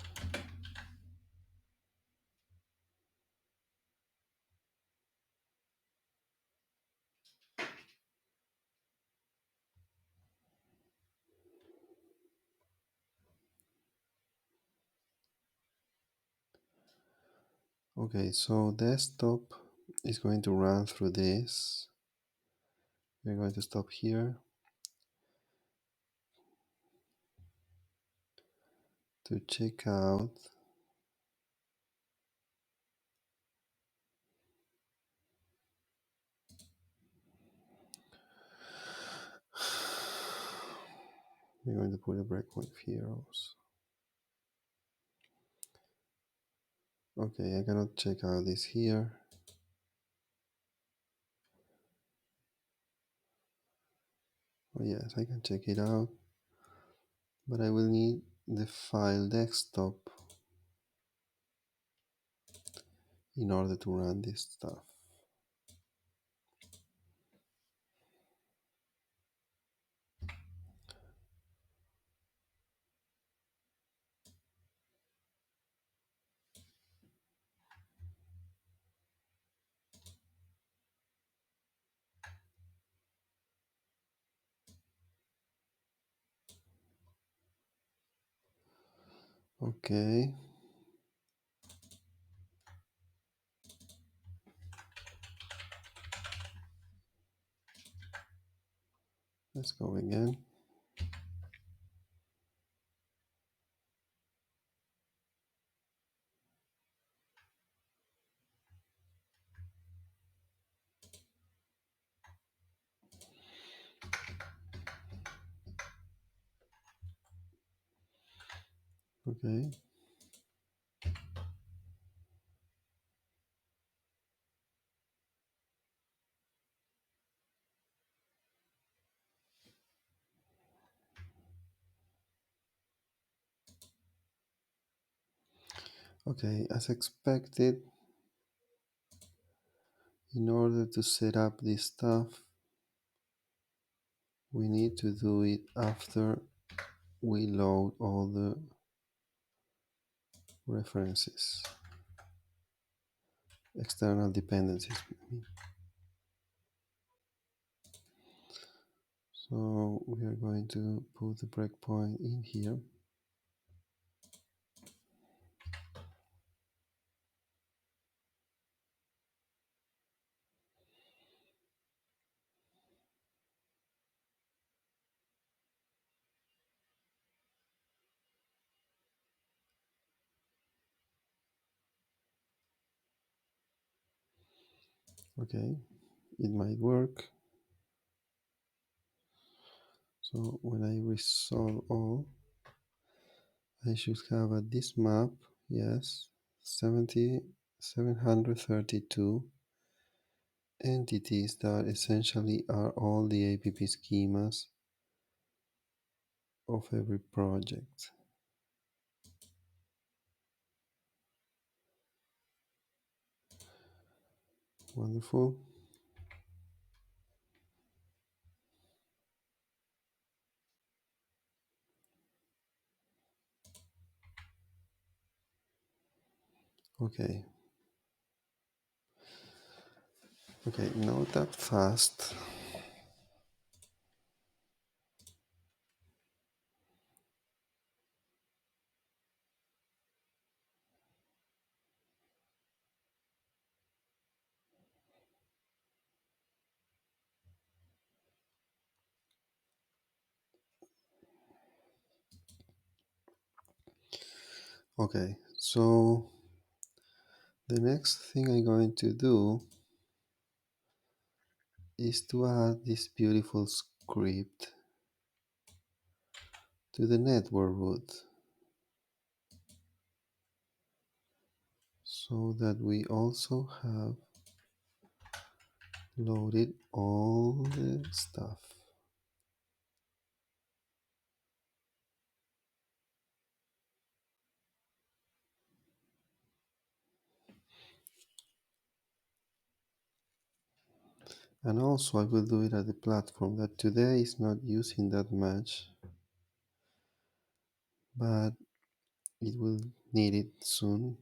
Okay, so desktop is going to run through this. We're going to stop here to check out we're going to put a breakpoint here also. Okay, I cannot check out this here. Oh yes, I can check it out, but I will need the file desktop in order to run this stuff. Okay. Let's go again. Okay. Okay, as expected, in order to set up this stuff, we need to do it after we load all the references, external dependencies. So we are going to put the breakpoint in here. Okay, it might work. So when I resolve all, I should have this map, yes, 732 entities that essentially are all the APP schemas of every project. Wonderful. Okay. Okay, not that fast. Okay, so the next thing I'm going to do is to add this beautiful script to the network root so that we also have loaded all the stuff. And also I will do it at the platform that today is not using that much, but it will need it soon.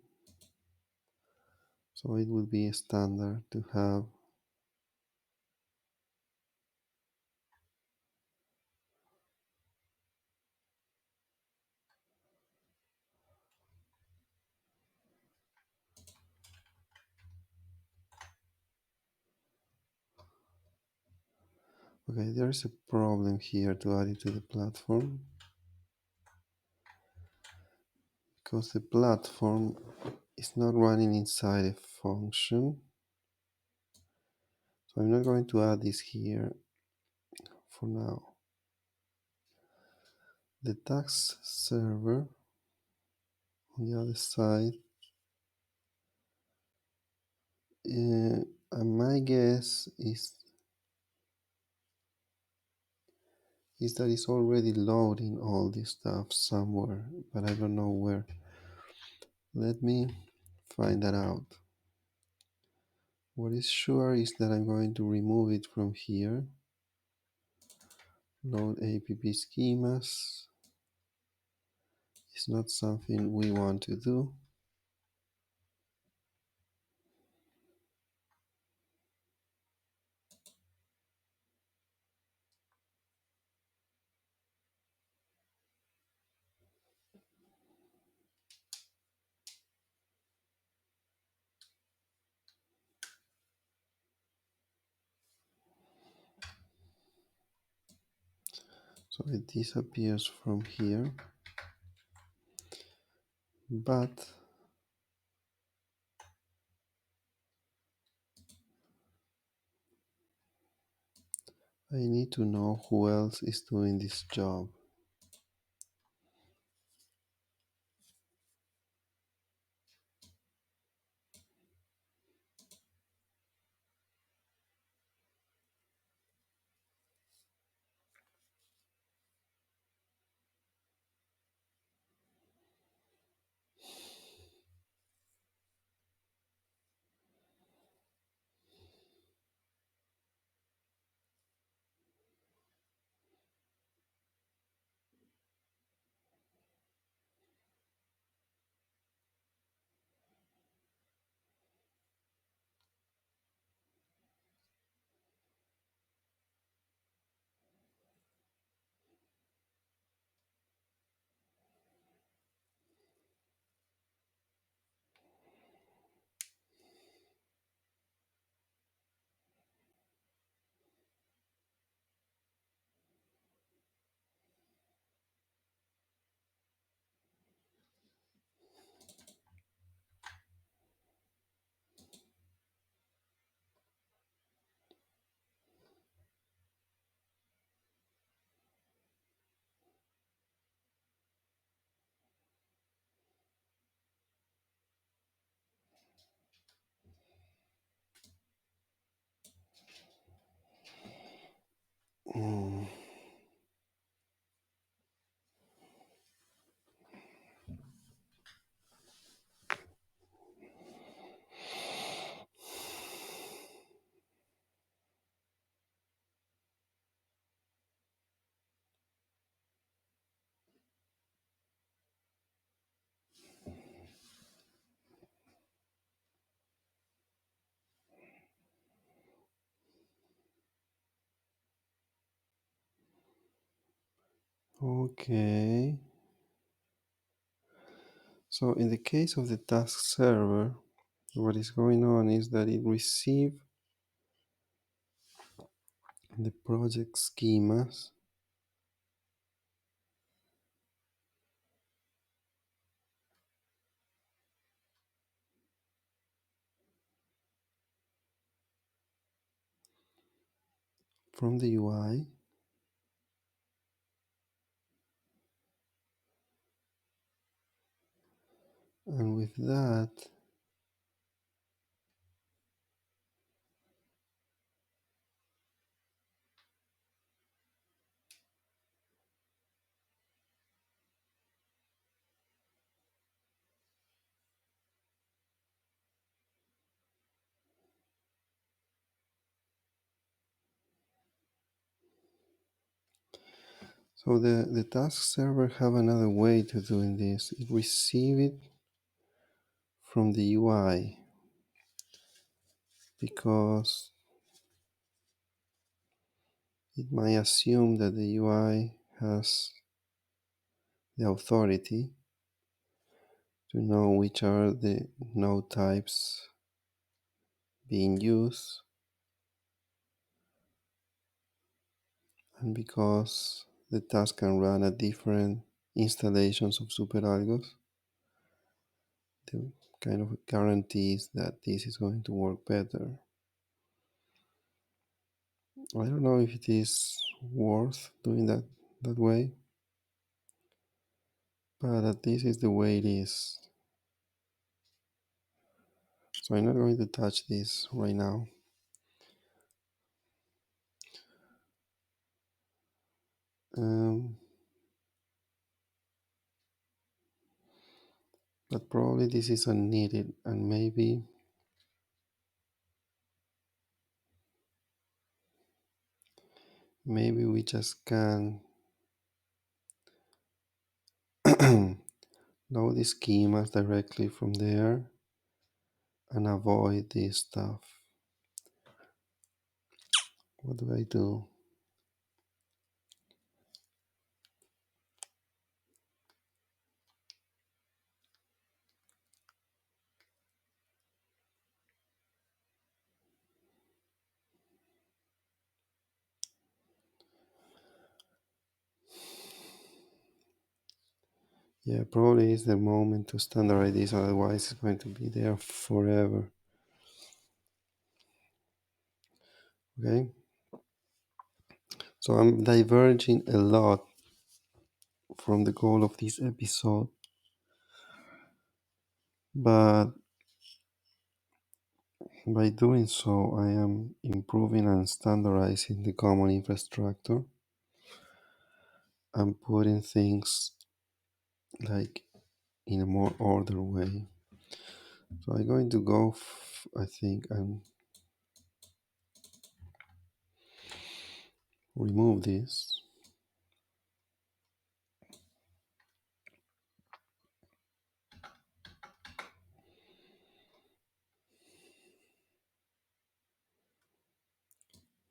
So it will be a standard to have. Okay, there is a problem here to add it to the platform because the platform is not running inside a function. So I'm not going to add this here for now. The tax server on the other side, my guess is that it's already loading all this stuff somewhere, but I don't know where. Let me find that out. What is sure is that I'm going to remove it from here. Load APP schemas is not something we want to do. So it disappears from here, but I need to know who else is doing this job. Okay. So in the case of the task server, what is going on is that it receives the project schemas from the UI, and with that so the task server have another way to doing this. It receive it from the UI because it might assume that the UI has the authority to know which are the node types being used, and because the task can run at different installations of superalgos, the kind of guarantees that this is going to work better. I don't know if it is worth doing that way, but this is the way it is. So I'm not going to touch this right now. But probably this is unneeded, and maybe we just can load the schemas directly from there and avoid this stuff. What do I do? Yeah, probably is the moment to standardize this, otherwise it's going to be there forever. Okay, so I'm diverging a lot from the goal of this episode, but by doing so I am improving and standardizing the common infrastructure and putting things like in a more ordered way. So I'm going to go I think, and remove this.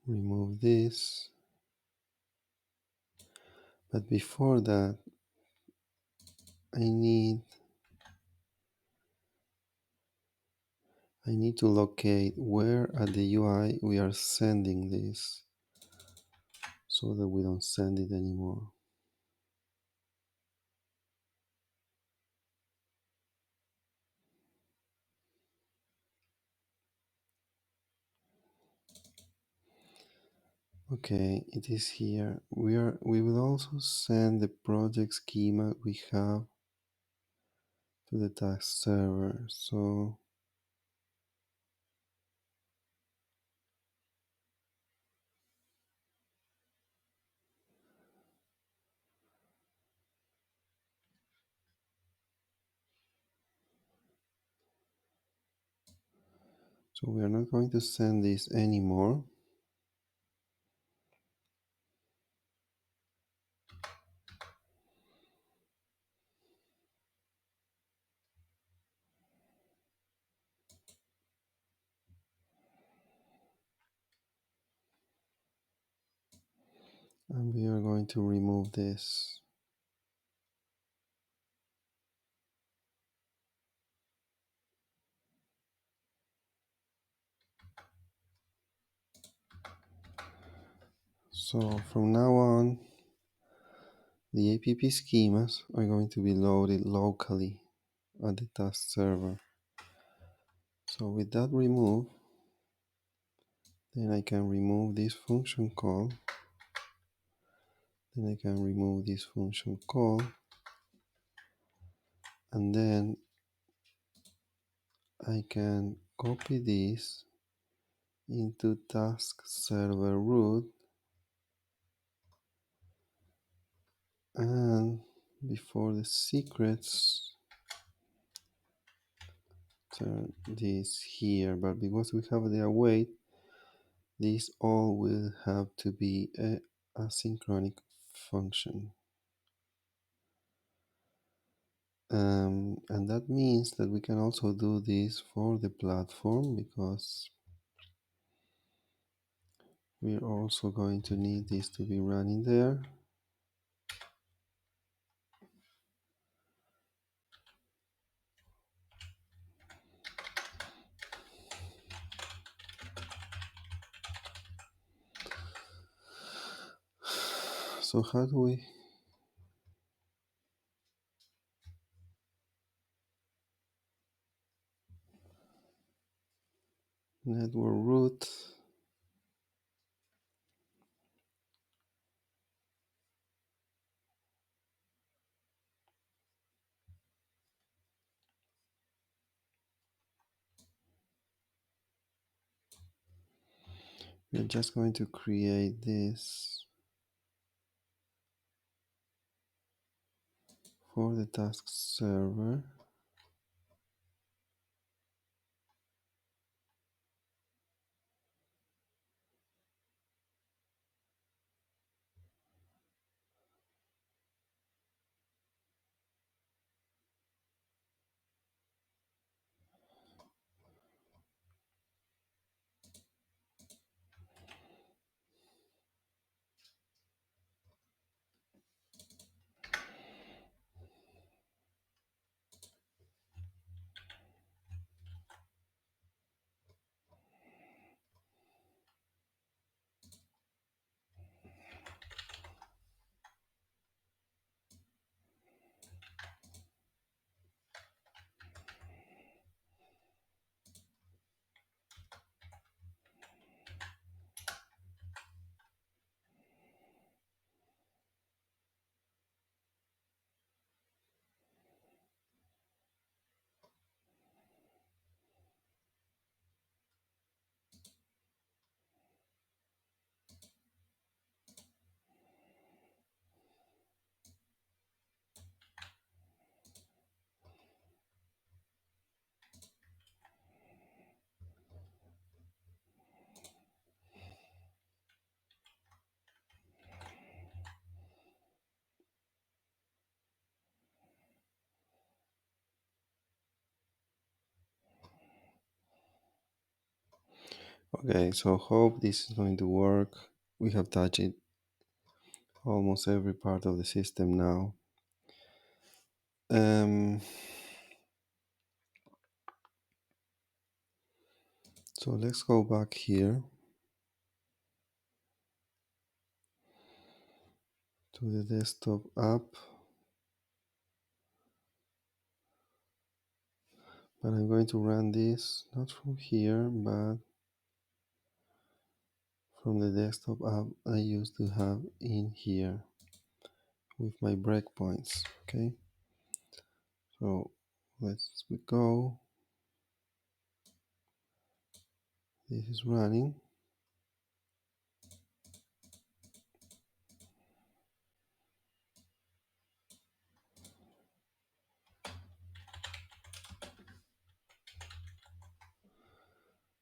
Remove this. But before that, I need to locate where at the UI we are sending this so that we don't send it anymore. Okay, it is here. We will also send the project schema we have to the task server. So we are not going to send this anymore. And we are going to remove this. So from now on, the APP schemas are going to be loaded locally at the task server. So with that removed, then I can remove this function call. Then I can remove this function call. And then I can copy this into task server root, and before the secrets, turn this here. But because we have the await, this all will have to be a asynchronic function. And that means that we can also do this for the platform, because we're also going to need this to be running there. So how do we network root? We're just going to create this for the task server. Okay, so hope this is going to work. We have touched it almost every part of the system now. So let's go back here to the desktop app, but I'm going to run this not from here, but from the desktop app I used to have in here with my breakpoints. Okay, so let's go. This is running.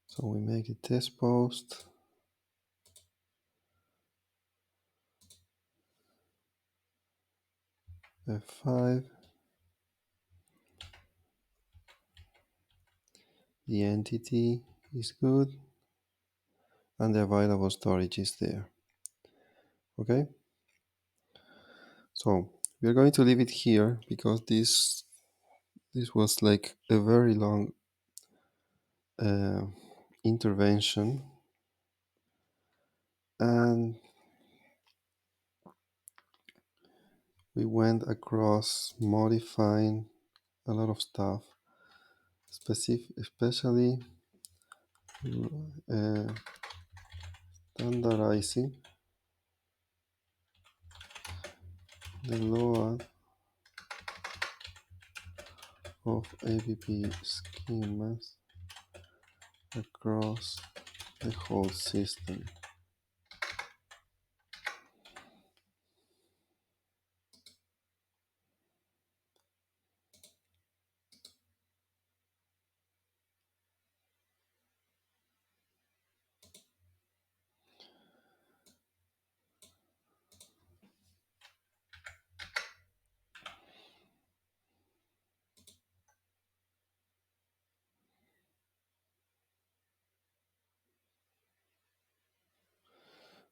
So we make a test post. F5. The entity is good, and the available storage is there. Okay, so we are going to leave it here because this was like a very long intervention, and we went across modifying a lot of stuff, especially uh, standardizing the load of APP schemas across the whole system.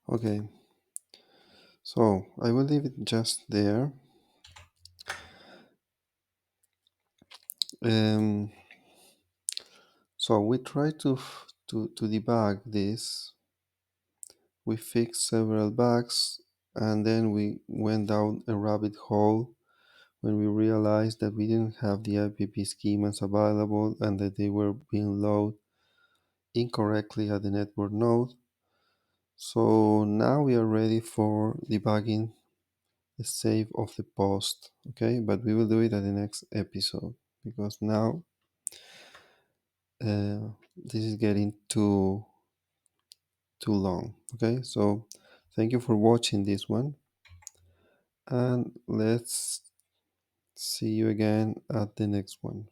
Okay, so I will leave it just there. Um, so we try to debug this. We fixed several bugs, and then we went down a rabbit hole when we realized that we didn't have the APP schemas available and that they were being loaded incorrectly at the network node. So now we are ready for debugging the save of the post, okay? But we will do it at the next episode because now this is getting too long, okay? So thank you for watching this one, and let's see you again at the next one.